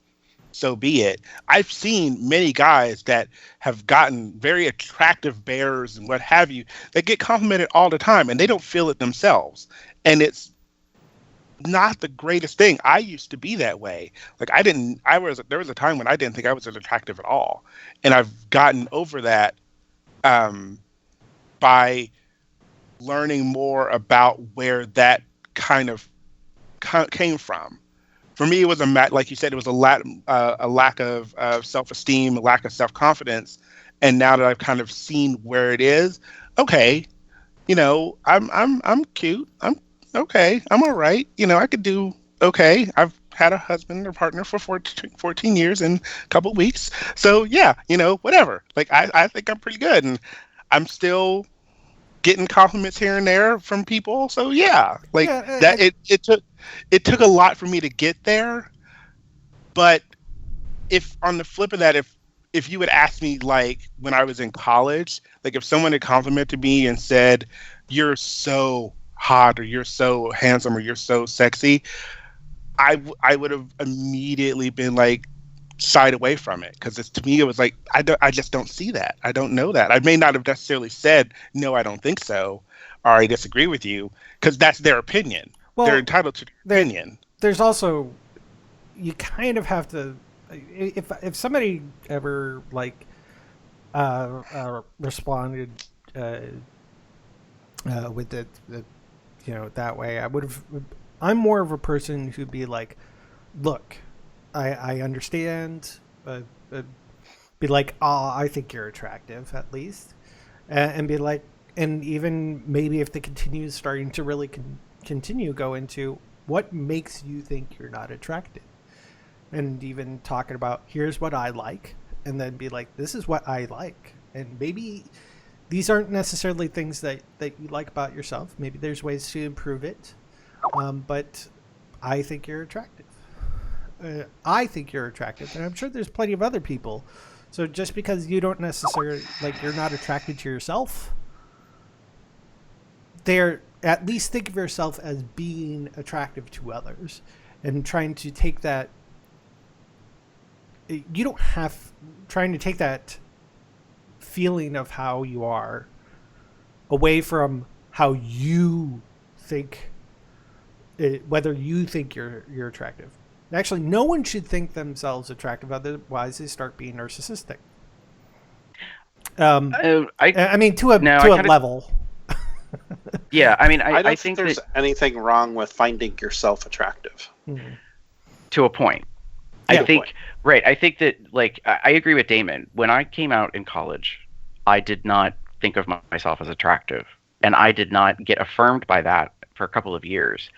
so be it. I've seen many guys that have gotten very attractive bears and what have you that get complimented all the time and they don't feel it themselves. And it's not the greatest thing. I used to be that way. Like there was a time when I didn't think I was as attractive at all. And I've gotten over that by learning more about where that kind of came from. For me, it was like you said, it was a lack of self-esteem, a lack of self-confidence. And now that I've kind of seen where it is, okay, I'm cute. I'm okay. I'm all right. I could do okay. I've had a husband or partner for 14 years and a couple of weeks. So yeah, whatever. Like I think I'm pretty good, and I'm still getting compliments here and there from people. So yeah, like that. It took a lot for me to get there. But if on the flip of that, if you would ask me, like when I was in college, like if someone had complimented me and said, "You're so hot," or "You're so handsome," or "You're so sexy," I would have immediately been like shied away from it because to me it was like I just don't see that. I don't know that. I may not have necessarily said no, I don't think so, or I disagree with you because that's their opinion. Well, They're entitled to their opinion. There's also, you kind of have to, if somebody ever like responded with the that way, I would have. I'm more of a person who'd be like, look, I understand. Be like, oh, I think you're attractive at least, and be like, and even maybe if the continues starting to really continue, go into what makes you think you're not attractive, and even talking about here's what I like, and then be like, this is what I like, and maybe these aren't necessarily things that you like about yourself. Maybe there's ways to improve it, but I think you're attractive. I think you're attractive, and I'm sure there's plenty of other people. So just because you don't necessarily you're not attracted to yourself, they're at least think of yourself as being attractive to others, and trying to take that. You don't have trying to take that feeling of how you are away from how you think, whether you think you're attractive. Actually, no one should think themselves attractive, otherwise they start being narcissistic. I mean, to a level. Yeah, I mean, I don't think there's anything wrong with finding yourself attractive. To a point. Yeah, I think right. I think that I agree with Damon. When I came out in college, I did not think of myself as attractive, and I did not get affirmed by that for a couple of years.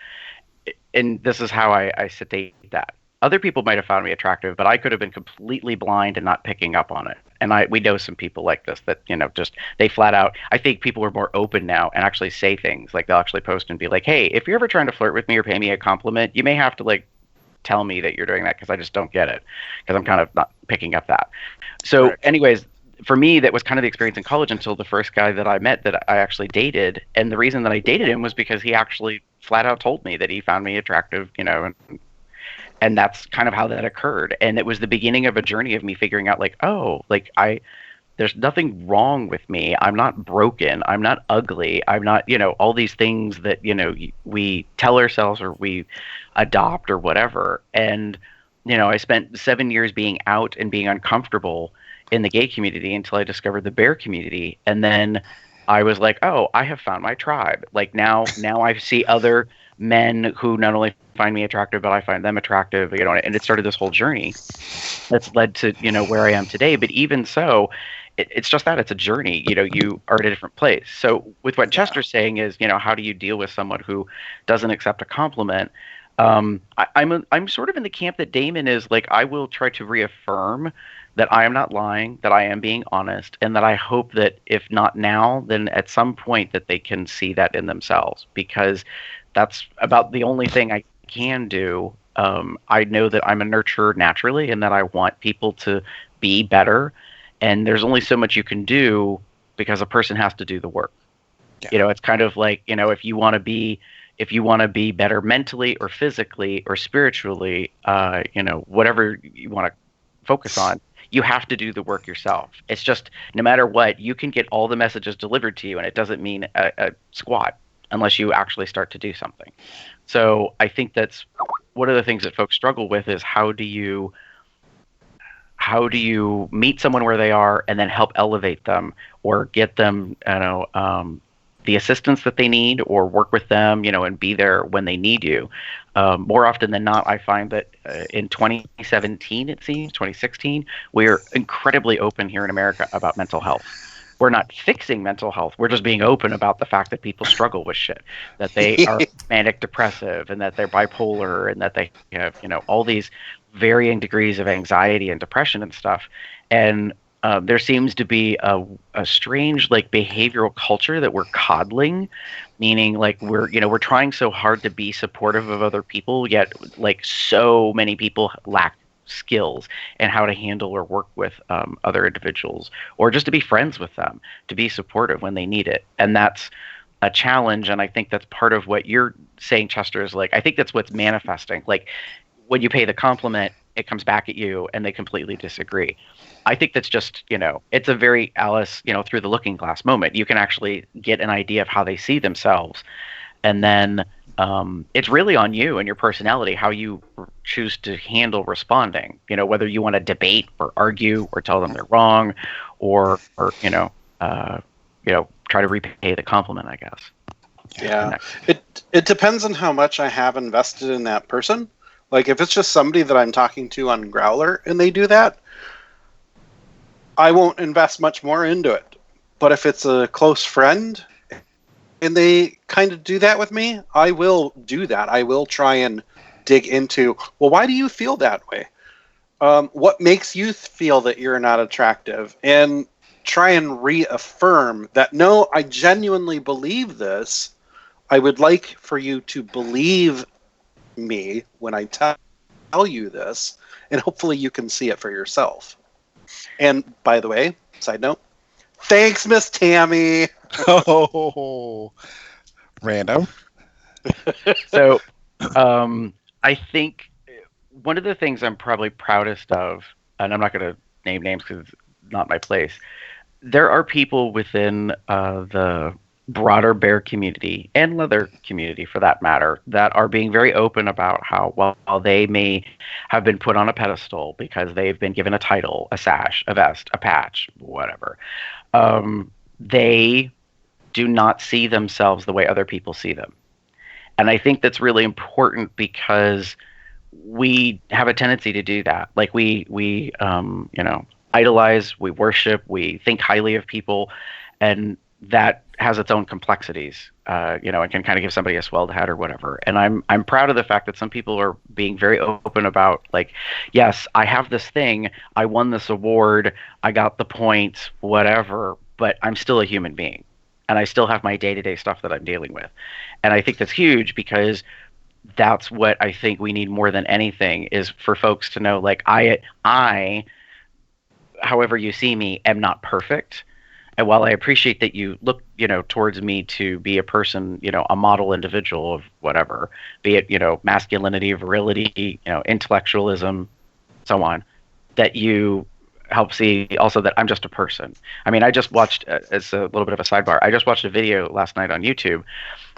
And this is how I state that. Other people might have found me attractive, but I could have been completely blind and not picking up on it. And we know some people like this that, just they flat out, I think people are more open now and actually say things. Like they'll actually post and be like, hey, if you're ever trying to flirt with me or pay me a compliment, you may have to tell me that you're doing that because I just don't get it because I'm kind of not picking up that. So anyways, for me, that was kind of the experience in college until the first guy that I met that I actually dated. And the reason that I dated him was because he actually flat out told me that he found me attractive, and that's kind of how that occurred. And it was the beginning of a journey of me figuring out there's nothing wrong with me. I'm not broken. I'm not ugly. I'm not, all these things that, we tell ourselves or we adopt or whatever. And, I spent 7 years being out and being uncomfortable in the gay community until I discovered the bear community. And then I was like, oh, I have found my tribe. Now I see other men who not only find me attractive, but I find them attractive, and it started this whole journey that's led to, where I am today. But even so, it's just that it's a journey, you are at a different place. So with what Chester's saying is, how do you deal with someone who doesn't accept a compliment? I'm sort of in the camp that Damon is I will try to reaffirm that I am not lying, that I am being honest, and that I hope that if not now, then at some point that they can see that in themselves, because that's about the only thing I can do. I know that I'm a nurturer naturally and that I want people to be better, and there's only so much you can do because a person has to do the work. Yeah. It's kind of if you want to be better mentally or physically or spiritually, whatever you want to focus on, you have to do the work yourself. It's just no matter what, you can get all the messages delivered to you, and it doesn't mean a squat unless you actually start to do something. So I think that's one of the things that folks struggle with is how do you meet someone where they are and then help elevate them or get them, the assistance that they need, or work with them, and be there when they need you. More often than not, I find that in 2017, it seems, 2016, we're incredibly open here in America about mental health. We're not fixing mental health. We're just being open about the fact that people struggle with shit, that they are manic depressive and that they're bipolar and that they have, all these varying degrees of anxiety and depression and stuff. And there seems to be a strange behavioral culture that we're coddling, meaning we're trying so hard to be supportive of other people, yet so many people lack skills and how to handle or work with other individuals, or just to be friends with them, to be supportive when they need it. And that's a challenge, and I think that's part of what you're saying, Chester, is like, I think that's what's manifesting. Like, when you pay the compliment, it comes back at you, and they completely disagree. I think that's just, it's a very Alice, through the looking glass moment. You can actually get an idea of how they see themselves. And then it's really on you and your personality, how you choose to handle responding, whether you want to debate or argue or tell them they're wrong or try to repay the compliment, I guess. Yeah. It depends on how much I have invested in that person. Like, if it's just somebody that I'm talking to on Growler and they do that, I won't invest much more into it. But if it's a close friend and they kind of do that with me, I will do that. I will try and dig into, well, why do you feel that way? What makes you feel that you're not attractive? And try and reaffirm that, no, I genuinely believe this. I would like for you to believe me when I tell you this, and hopefully you can see it for yourself. And by the way, side note, thanks, Miss Tammy. Oh, random. So, I think one of the things I'm probably proudest of, and I'm not going to name names because it's not my place, there are people within the broader bear community and leather community, for that matter, that are being very open about how, while they may have been put on a pedestal because they've been given a title, a sash, a vest, a patch, whatever, they do not see themselves the way other people see them. And I think that's really important because we have a tendency to do that. Like, we idolize, we worship, we think highly of people, and that has its own complexities, and can kind of give somebody a swelled head or whatever. And I'm proud of the fact that some people are being very open about, like, yes, I have this thing, I won this award, I got the points, whatever, but I'm still a human being, and I still have my day-to-day stuff that I'm dealing with. And I think that's huge because that's what I think we need more than anything, is for folks to know, like, I, however you see me, am not perfect. And while I appreciate that you look, towards me to be a person, a model individual of whatever, be it, masculinity, virility, intellectualism, so on, that you help see also that I'm just a person. I mean, I just watched, as a little bit of a sidebar, I just watched a video last night on YouTube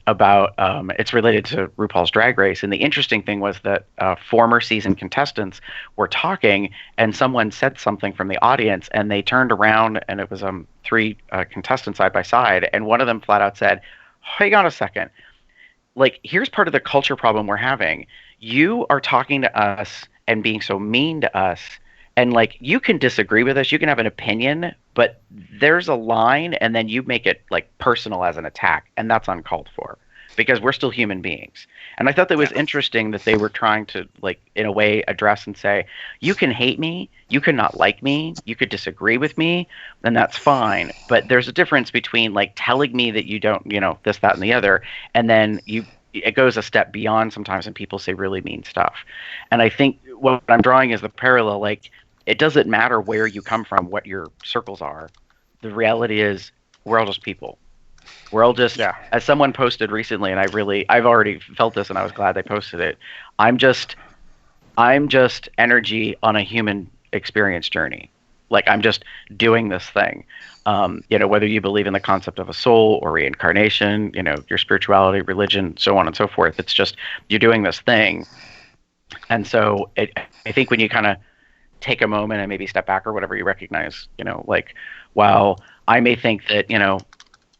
about, it's related to RuPaul's Drag Race. And the interesting thing was that former season contestants were talking, and someone said something from the audience, and they turned around, and it was three contestants side by side. And one of them flat out said, hang on a second. Like, here's part of the culture problem we're having. You are talking to us and being so mean to us. And, like, you can disagree with us, you can have an opinion, but there's a line, and then you make it, like, personal as an attack, and that's uncalled for, because we're still human beings. And I thought that was interesting that they were trying to, like, in a way, address and say, you can hate me, you can not like me, you could disagree with me, and that's fine, but there's a difference between, like, telling me that you don't, this, that, and the other, and then it goes a step beyond sometimes, and people say really mean stuff. And I think what I'm drawing is the parallel, like, it doesn't matter where you come from, what your circles are. The reality is, we're all just people. We're all just, as someone posted recently, and I've already felt this, and I was glad they posted it. I'm just energy on a human experience journey. Like, I'm just doing this thing. Whether you believe in the concept of a soul or reincarnation, your spirituality, religion, so on and so forth. It's just, you're doing this thing. And so I think when you kind of take a moment and maybe step back or whatever, you recognize, like, while I may think that,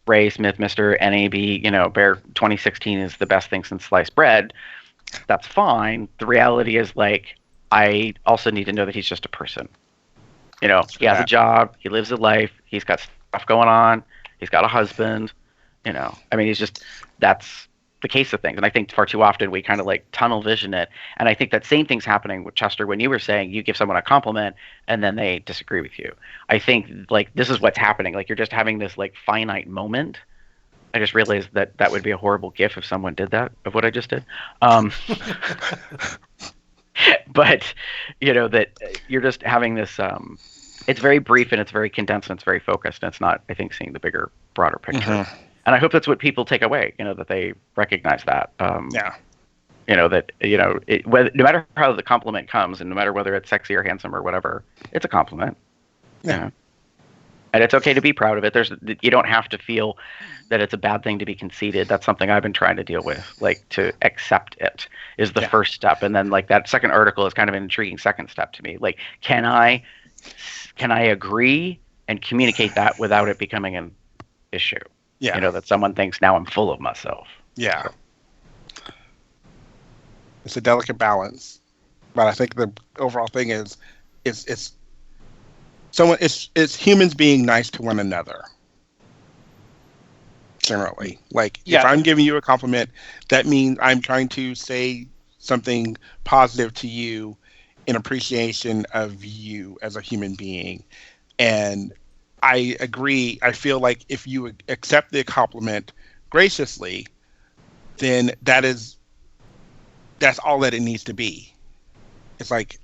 Ray Smith, Mr. NAB, Bear 2016 is the best thing since sliced bread, that's fine. The reality is, like, I also need to know that he's just a person. He has a job, he lives a life, he's got stuff going on, he's got a husband, I mean, that's the case of things. And I think far too often we kind of, like, tunnel vision it. And I think that same thing's happening with Chester when you were saying you give someone a compliment and then they disagree with you. I think, like, this is what's happening. Like, you're just having this, like, finite moment. I just realized that would be a horrible gif if someone did that, of what I just did. But, that you're just having this, it's very brief and it's very condensed and it's very focused. And it's not, I think, seeing the bigger, broader picture. Mm-hmm. And I hope that's what people take away, that they recognize that. Yeah. That, no matter how the compliment comes and no matter whether it's sexy or handsome or whatever, it's a compliment. Yeah. And it's okay to be proud of it. You don't have to feel that it's a bad thing to be conceited. That's something I've been trying to deal with. Like, to accept it is the first step. And then, like, that second article is kind of an intriguing second step to me. Like, can I agree and communicate that without it becoming an issue? Yeah. That someone thinks now I'm full of myself. Yeah. It's a delicate balance. But I think the overall thing is it's humans being nice to one another. Generally. Like, if I'm giving you a compliment, that means I'm trying to say something positive to you in appreciation of you as a human being. And I agree. I feel like if you accept the compliment graciously, then that's all that it needs to be. It's like,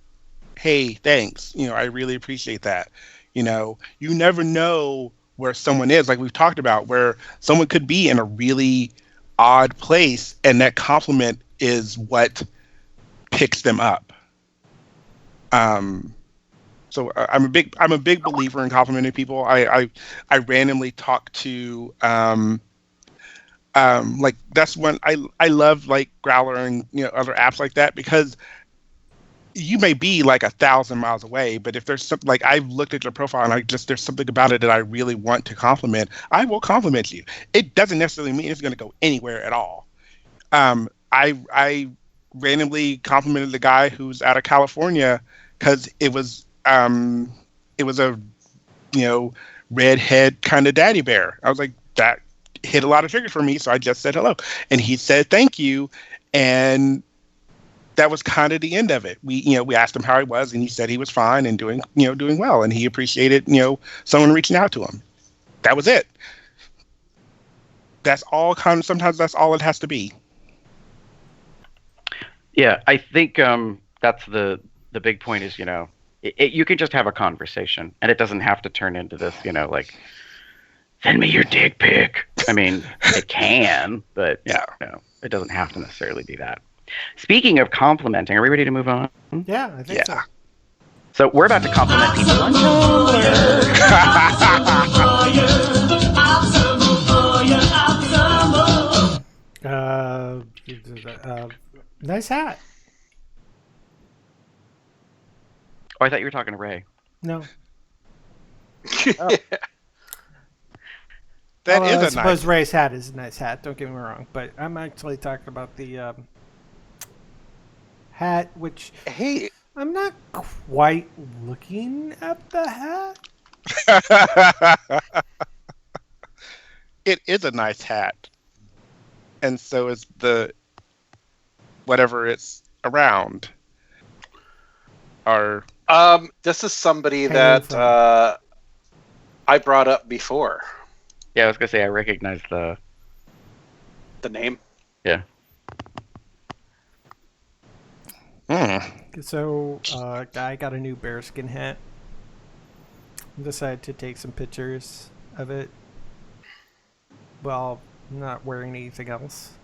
hey, thanks. I really appreciate that. You never know where someone is, like we've talked about, where someone could be in a really odd place, and that compliment is what picks them up. So I'm a big believer in complimenting people. I randomly talk to like, that's when I love, like, Growler and other apps like that, because you may be like 1,000 miles away, but if there's something, like, I've looked at your profile and there's something about it that I really want to compliment, I will compliment you. It doesn't necessarily mean it's going to go anywhere at all. I randomly complimented the guy who's out of California because it was a redhead kind of daddy bear. I was like, that hit a lot of triggers for me, so I just said hello, and he said thank you, and that was kind of the end of it. We asked him how he was, and he said he was fine and doing well, and he appreciated someone reaching out to him. That was it. That's all. Sometimes that's all it has to be. Yeah, I think that's the big point is, you can just have a conversation, and it doesn't have to turn into this, like, send me your dick pic. I mean, it can, but it doesn't have to necessarily be that. Speaking of complimenting, are we ready to move on? Yeah, I think so. So we're about to compliment people on Nice hat. Oh, I thought you were talking to Ray. No. Oh. I suppose Ray's hat is a nice hat. Don't get me wrong, but I'm actually talking about the hat, which I'm not quite looking at the hat. It is a nice hat, and so is the whatever it's around. This is somebody that I brought up before. Yeah, I was gonna say I recognize the name. Yeah. So, guy got a new bearskin hat. Decided to take some pictures of it while not wearing anything else.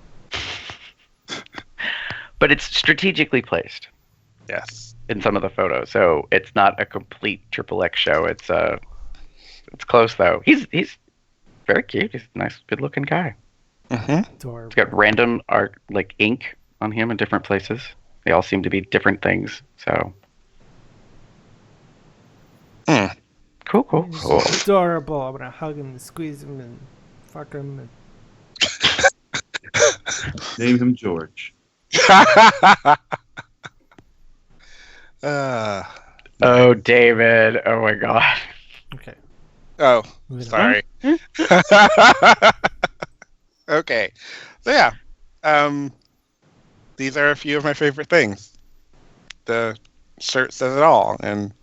But it's strategically placed. Yes. In some of the photos, so it's not a complete XXX show. It's close though. He's very cute. He's a nice, good-looking guy. Mm-hmm. He's got random art, like ink, on him in different places. They all seem to be different things. So, cool. He's adorable. I want to hug him and squeeze him and fuck him. Name him George. Oh, David. Oh my God. Okay. Oh, sorry. Okay. So yeah, these are a few of my favorite things. The shirt says it all, and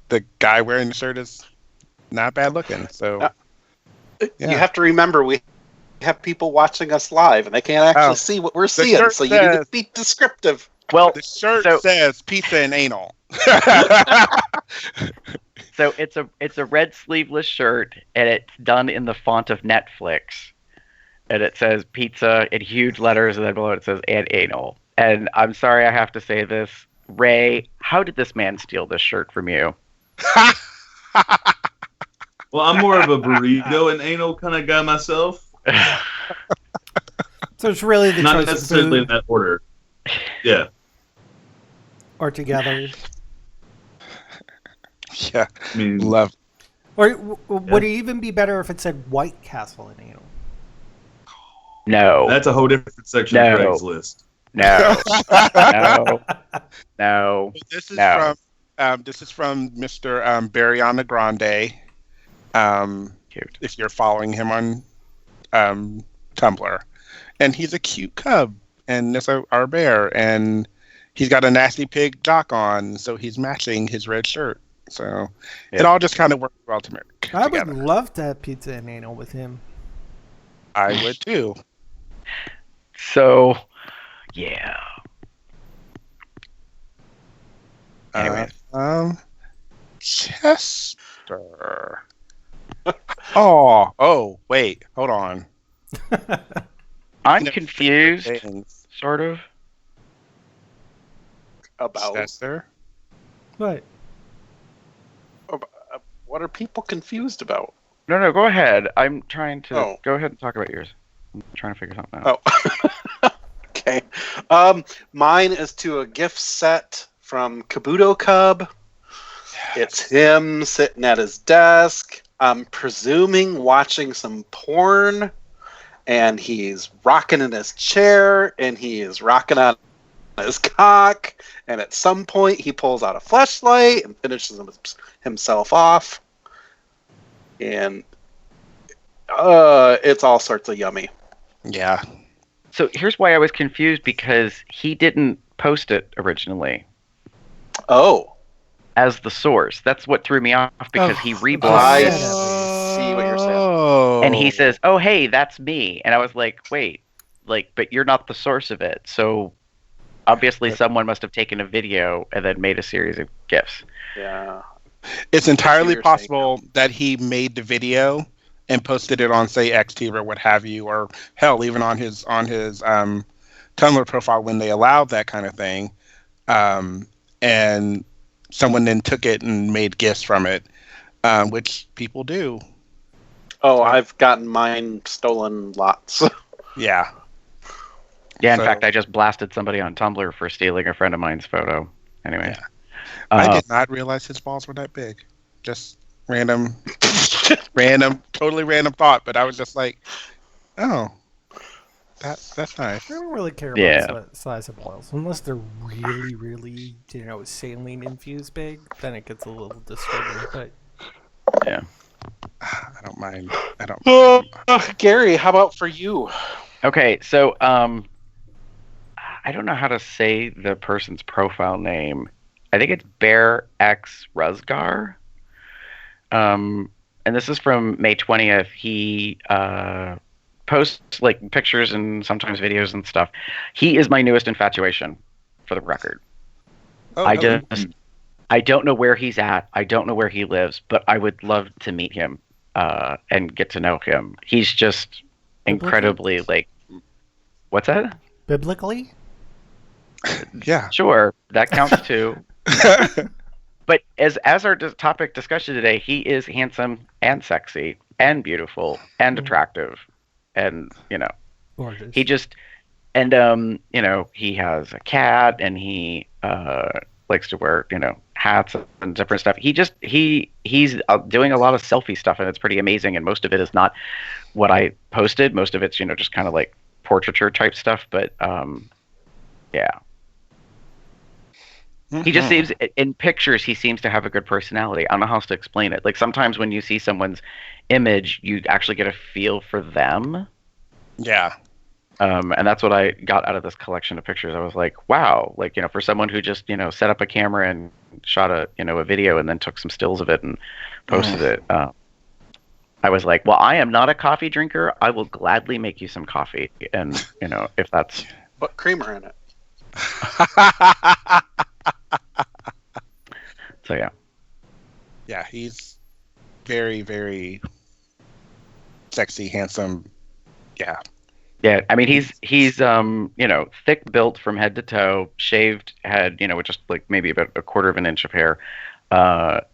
the guy wearing the shirt is not bad looking. So you have to remember, we have people watching us live, and they can't actually see what we're seeing. So you need to be descriptive. Well, the shirt says pizza and anal. So it's a red sleeveless shirt, and it's done in the font of Netflix, and it says pizza in huge letters, and then below it says and anal. And I'm sorry I have to say this, Ray. How did this man steal this shirt from you? Well, I'm more of a burrito and anal kind of guy myself. So it's really the Not choice of necessarily in food that order. Yeah. or together. Yeah, I mean, love. Or would it even be better if it said White Castle and anal? No. that's a whole different section of Craigslist. No. No. This is No. from Mr. Barry Grande. Cute. If you're following him on Tumblr, and he's a cute cub, and there's our bear, and he's got a nasty pig jock on, so he's matching his red shirt. So it all just kind of works well together. I would love to have pizza and anal with him. I would too. So, yeah. Anyway. Chester. Oh, wait, hold on. I'm confused, Things. sort of. About Chester. What? what are people confused about? No, go ahead. I'm trying to Oh. go ahead and talk about yours. I'm trying to figure something out. Oh, okay. Mine is to a gift set from Kabuto Cub. It's him sitting at his desk. I'm presuming watching some porn, and he's rocking in his chair, and he is rocking on his cock. And at some point, he pulls out a fleshlight and finishes himself off. And it's all sorts of yummy. Yeah. So here's why I was confused, because he didn't post it originally Oh. as the source. That's what threw me off, because he I reblogged it. see what you're saying. Oh. And he says, "Oh, hey, that's me." And I was like, "Wait, but you're not the source of it." So obviously someone must have taken a video and then made a series of GIFs. Yeah. It's entirely you're possible that he made the video and posted it on, say, XT or what have you, or hell, even on his Tumblr profile when they allowed that kind of thing, and someone then took it and made GIFs from it, which people do. Oh, I've gotten mine stolen lots. Yeah. Yeah, in So- fact, I just blasted somebody on Tumblr for stealing a friend of mine's photo. Anyway. Yeah. I did not realize his balls were that big. Just totally random thought, but I was just like, oh, that's nice. I don't really care Yeah. about the size of balls unless they're really, really, saline infused big. Then it gets a little disturbing. But Yeah. I don't mind. Gary, how about for you? Okay, so I don't know how to say the person's profile name. I think it's Bear X Rusgar. And this is from May 20th. He posts like pictures and sometimes videos and stuff. He is my newest infatuation, for the record. Oh, I hello. I don't know where he's at. I don't know where he lives, but I would love to meet him and get to know him. He's just incredibly like. What's that? biblically, Yeah. Sure, that counts too. But as our topic discussion today, he is handsome and sexy and beautiful and attractive, and gorgeous. he just and he has a cat, and he likes to wear hats and different stuff. He's doing a lot of selfie stuff, and it's pretty amazing. And most of it is not what I posted. Most of it's just kind of like portraiture type stuff. But yeah. He just seems, in pictures, he seems to have a good personality. I don't know how else to explain it. Like, sometimes when you see someone's image, you actually get a feel for them. Yeah. And that's what I got out of this collection of pictures. I was like, wow, like, for someone who just, set up a camera and shot a video and then took some stills of it and posted it. I was like, well, I am not a coffee drinker. I will gladly make you some coffee. And, if that's... Put creamer in it. So, yeah. Yeah, very sexy, handsome. Yeah. Yeah, I mean he's thick built from head to toe, shaved head, with just like maybe about a quarter of an inch of hair.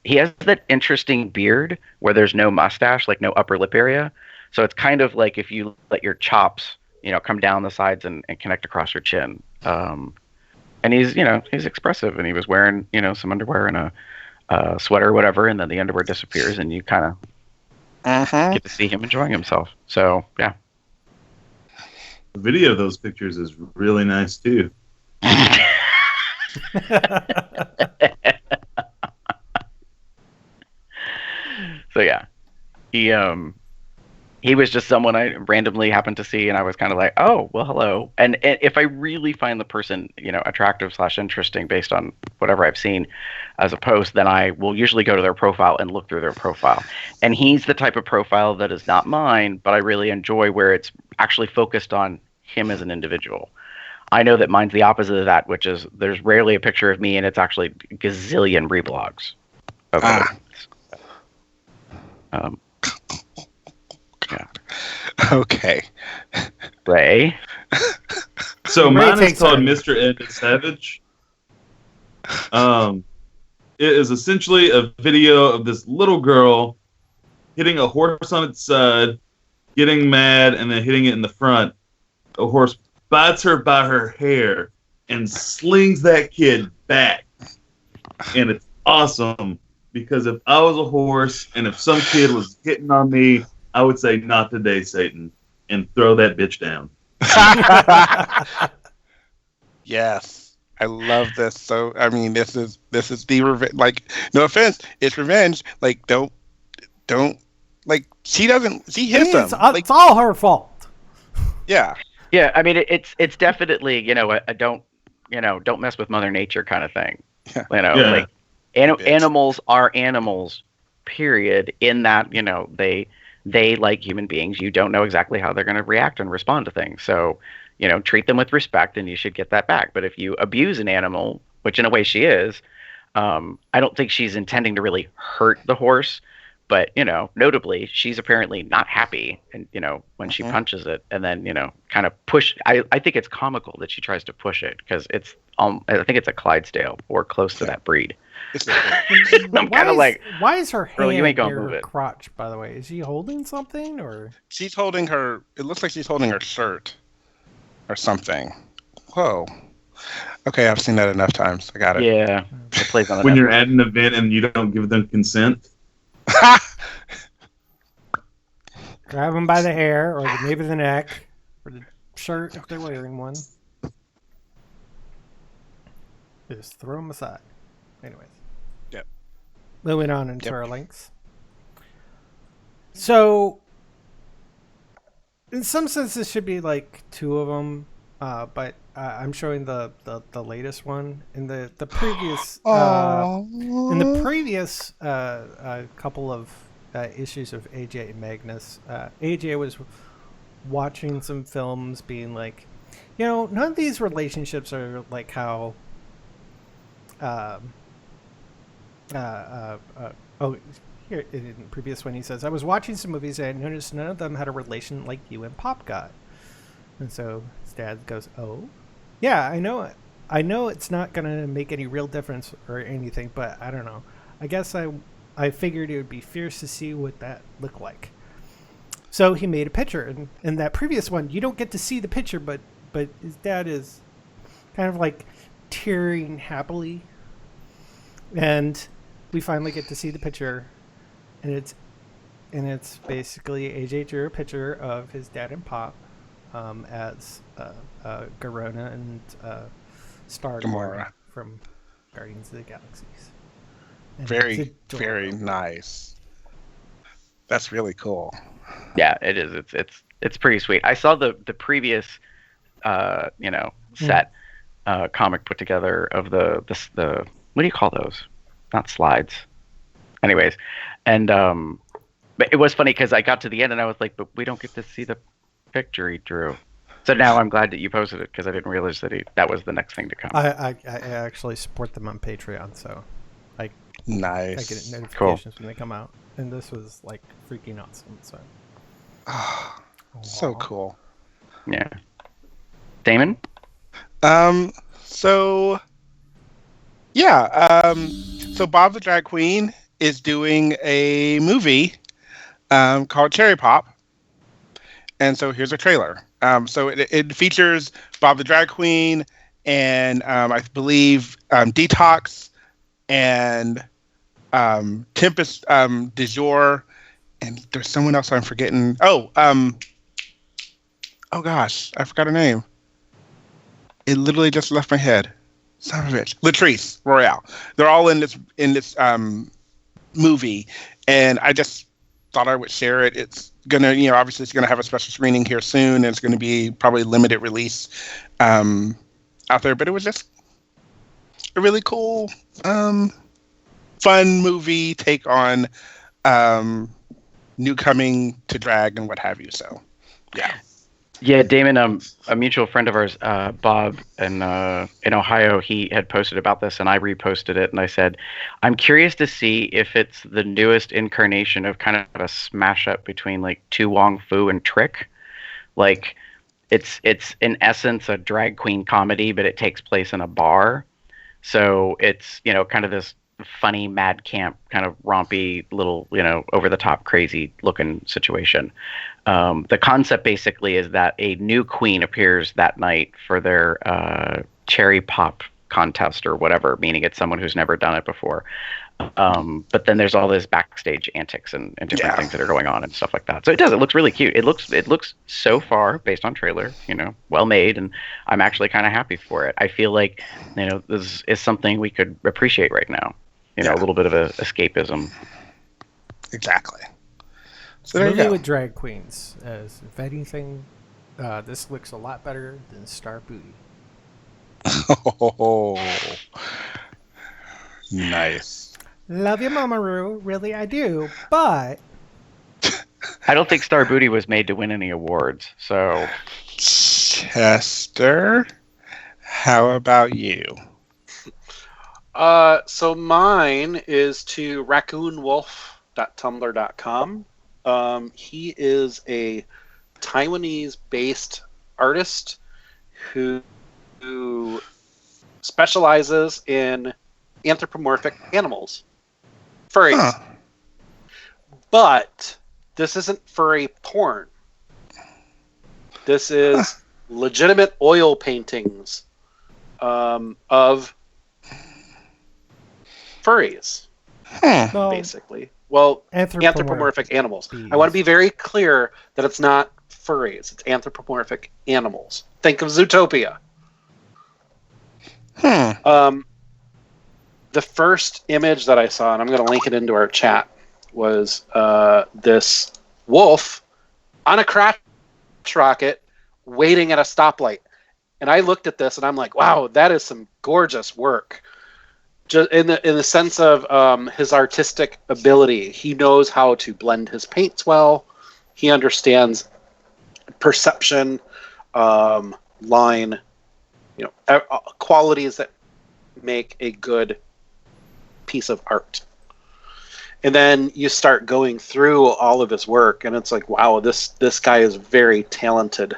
He has that interesting beard where there's no mustache, like no upper lip area. So it's kind of like if you let your chops, come down the sides and connect across your chin. And he's expressive, and he was wearing, some underwear and a sweater or whatever, and then the underwear disappears, and you kind of get to see him enjoying himself. So yeah. The video of those pictures is really nice too. So yeah, he was just someone I randomly happened to see, and I was kind of like, oh, well, hello. And if I really find the person, attractive / interesting based on whatever I've seen as a post, then I will usually go to their profile and look through their profile. And he's the type of profile that is not mine, but I really enjoy where it's actually focused on him as an individual. I know that mine's the opposite of that, which is there's rarely a picture of me, and it's actually gazillion reblogs of Yeah. Okay. Ray. So mine is called Mr. Ed is Savage. It is essentially a video of this little girl hitting a horse on its side, getting mad, and then hitting it in the front. A horse bites her by her hair and slings that kid back. And it's awesome because if I was a horse and if some kid was hitting on me, I would say, "Not today, Satan," and throw that bitch down. Yes, I love this. So, I mean, this is the revenge. Like, no offense, it's revenge. Like, don't. Like, she hits him. It's all her fault. Yeah. Yeah, I mean, it's definitely a don't mess with Mother Nature kind of thing. Yeah. Like animals are animals. Period. In that they like human beings. You don't know exactly how they're going to react and respond to things. So, treat them with respect, and you should get that back. But if you abuse an animal, which in a way she is, I don't think she's intending to really hurt the horse. But, notably, she's apparently not happy, and when she punches it, and then kind of push. I think it's comical that she tries to push it because it's I think it's a Clydesdale or close to that breed. I'm kind of like, why is her hand you ain't gonna near move her it. crotch? By the way, is she holding something or? She's holding her. It looks like she's holding her shirt, or something. Whoa. Okay, I've seen that enough times. I got it. Yeah. It plays on the When you're Netflix. at an event and you don't give them consent. Grab them by the hair or maybe the neck or the shirt if they're wearing one. Just throw them aside. Anyways. Yep. Moving on into our links. So, in some sense, this should be like two of them, but I'm showing the latest one. In the previous couple of issues of AJ and Magnus, AJ was watching some films, being like, none of these relationships are like how. Here in the previous one, he says, I was watching some movies and I noticed none of them had a relation like you and Pop got. And so his dad goes, oh, yeah, I know it. I know it's not going to make any real difference or anything, but I don't know. I guess I figured it would be fierce to see what that looked like. So he made a picture. And in that previous one, you don't get to see the picture, but his dad is kind of like tearing happily. And we finally get to see the picture. And it's basically AJ drew a picture of his dad and Pop as Garona and Star Gamora from Guardians of the Galaxies. And very, very nice. That's really cool. Yeah, it is. It's pretty sweet. I saw the previous set comic put together of the what do you call those? Not slides. Anyways, and but it was funny because I got to the end and I was like, but we don't get to see the picture he drew. So now I'm glad that you posted it because I didn't realize that was the next thing to come. I actually support them on Patreon, so Like I Nice. get notifications when they come out, and this was like freaking awesome. So So cool. Yeah. Damon? So yeah, so Bob the Drag Queen is doing a movie called Cherry Pop, and so here's a trailer. So it features Bob the Drag Queen and I believe Detox and Tempest Du Jour, and there's someone else I'm forgetting. Oh gosh, I forgot her name. It literally just left my head. Son of a bitch. Latrice Royale. They're all in this movie, and I just thought I would share it. It's gonna, obviously it's gonna have a special screening here soon, and it's gonna be probably limited release out there. But it was just a really cool, fun movie take on new coming to drag and what have you. So, yeah. Yeah, Damon, a mutual friend of ours, Bob, in Ohio, he had posted about this, and I reposted it, and I said, I'm curious to see if it's the newest incarnation of kind of a smash up between like Tu Wong Fu and Trick. Like, it's in essence a drag queen comedy, but it takes place in a bar. So it's, kind of this funny mad camp kind of rompy little, over the top crazy looking situation. The concept basically is that a new queen appears that night for their cherry pop contest or whatever, meaning it's someone who's never done it before. But then there's all this backstage antics and different things that are going on and stuff like that. So it looks really cute. It looks so far, based on trailer, well made, and I'm actually kind of happy for it. I feel like, this is something we could appreciate right now. A little bit of a escapism. Exactly. So there you movie go. with drag queens. As if anything, this looks a lot better than Star Booty. Oh, nice. Love you, Mamaru. Really, I do. But I don't think Star Booty was made to win any awards. So, Chester, how about you? So mine is to raccoonwolf.tumblr.com. He is a Taiwanese-based artist who specializes in anthropomorphic animals, furries. Huh. But this isn't furry porn. This is legitimate oil paintings of furries, basically. Well, anthropomorphic animals. I want to be very clear that it's not furries. It's anthropomorphic animals. Think of Zootopia. The first image that I saw, and I'm going to link it into our chat, was this wolf on a crotch rocket waiting at a stoplight. And I looked at this and I'm like, wow, that is some gorgeous work. Just in the sense of his artistic ability, he knows how to blend his paints well. He understands perception, line, qualities that make a good piece of art. And then you start going through all of his work, and it's like, wow, this guy is very talented.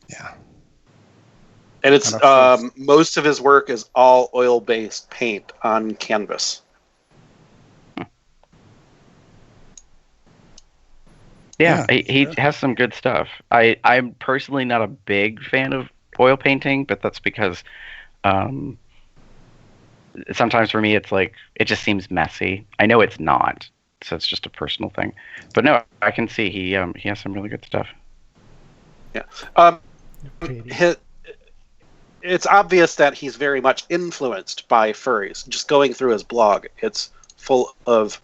Yeah. And it's most of his work is all oil-based paint on canvas. Yeah, he has some good stuff. I'm personally not a big fan of oil painting, but that's because sometimes for me it's like it just seems messy. I know it's not, so it's just a personal thing. But no, I can see he has some really good stuff. Yeah. It's obvious that he's very much influenced by furries. Just going through his blog, it's full of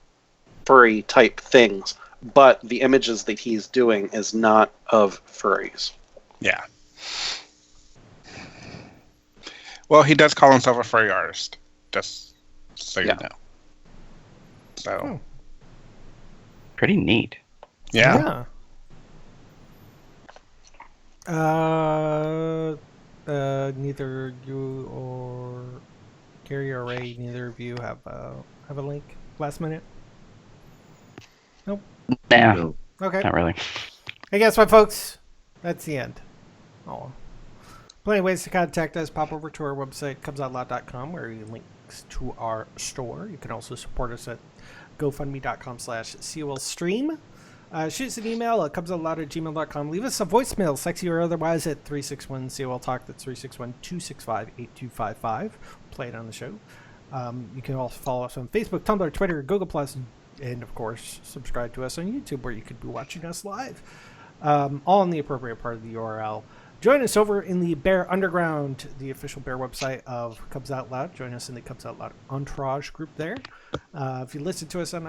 furry type things, but the images that he's doing is not of furries. Yeah. Well, he does call himself a furry artist, just so you know. So. Pretty neat. Yeah. Neither you or Gary or Ray, neither of you have a link last minute? Nope. Nah, No. Okay. not really. Hey, guess what, folks? That's the end. Oh. Plenty of ways to contact us. Pop over to our website, cubsoutloud.com, where you links to our store. You can also support us at gofundme.com/colstream. Shoot us an email at cubsoutloud@gmail.com. Leave us a voicemail, sexy or otherwise, at 361-COL-TALK. That's 361-265-8255. Play it on the show. You can also follow us on Facebook, Tumblr, Twitter, Google+, and, of course, subscribe to us on YouTube, where you could be watching us live. All in the appropriate part of the URL. Join us over in the Bear Underground, the official Bear website of Cubs Out Loud. Join us in the Cubs Out Loud Entourage group there. If you listen to us on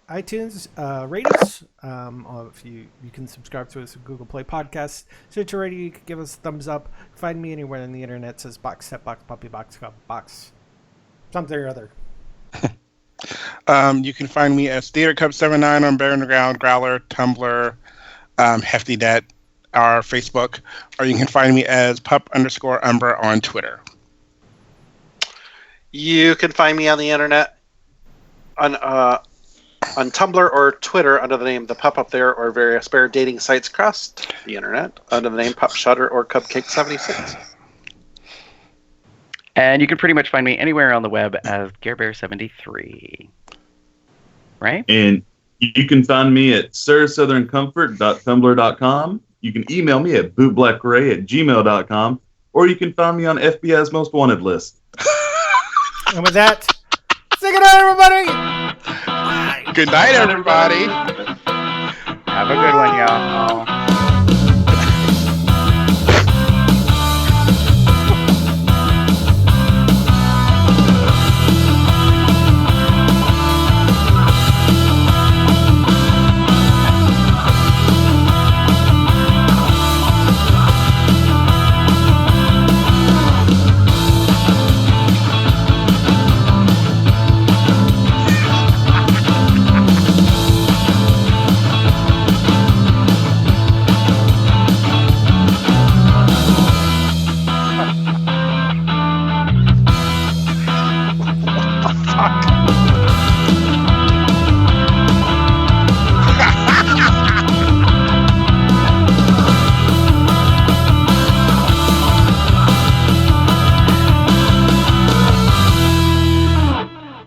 iTunes, rate us. If you can subscribe to us at Google Play Podcasts. Stitcher Radio, you can give us a thumbs up. Find me anywhere on the internet. It says box, set box, puppy box, cub box, something or other. You can find me as Theater Cub 79 on Bear Underground, Growler, Tumblr, Hefty Net, our Facebook, or you can find me as pup_umber on Twitter. You can find me on the internet on Tumblr or Twitter under the name The Pup Up There, or various bear dating sites across the internet under the name Pup Shutter or Cupcake76. And you can pretty much find me anywhere on the web as GareBear73. Right? And you can find me at sirsouthern.comfort.tumblr.com. You can email me at bootblackray@gmail.com, or you can find me on FBI's Most Wanted list. And with that, say good night, everybody! Good night, everybody. Have a good one, y'all.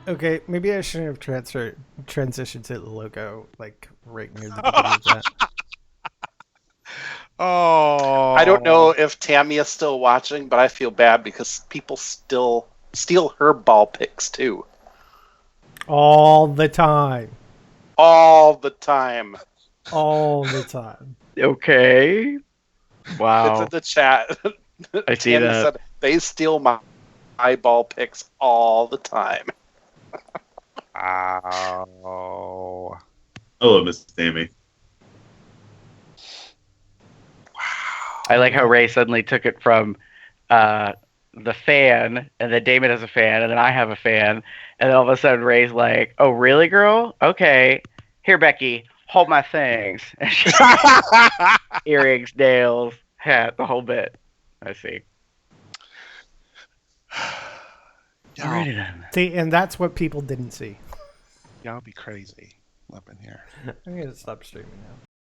Okay, maybe I shouldn't have transitioned to the logo, like, right near the beginning of that. Oh. I don't know if Tammy is still watching, but I feel bad because people still steal her ball picks, too. All the time. All the time. All the time. Okay. Wow. It's in the chat. I see Tammy that. said, they steal my ball picks all the time. Ow. I love Miss Tammy. I like how Ray suddenly took it from the fan, and then Damon has a fan, and then I have a fan, and then all of a sudden Ray's like, "Oh, really, girl? Okay. Here, Becky, hold my things." Earrings, nails, hat, the whole bit. I see. Alrighty then. See, and that's what people didn't see. Y'all be crazy up in here. I'm going to stop streaming now.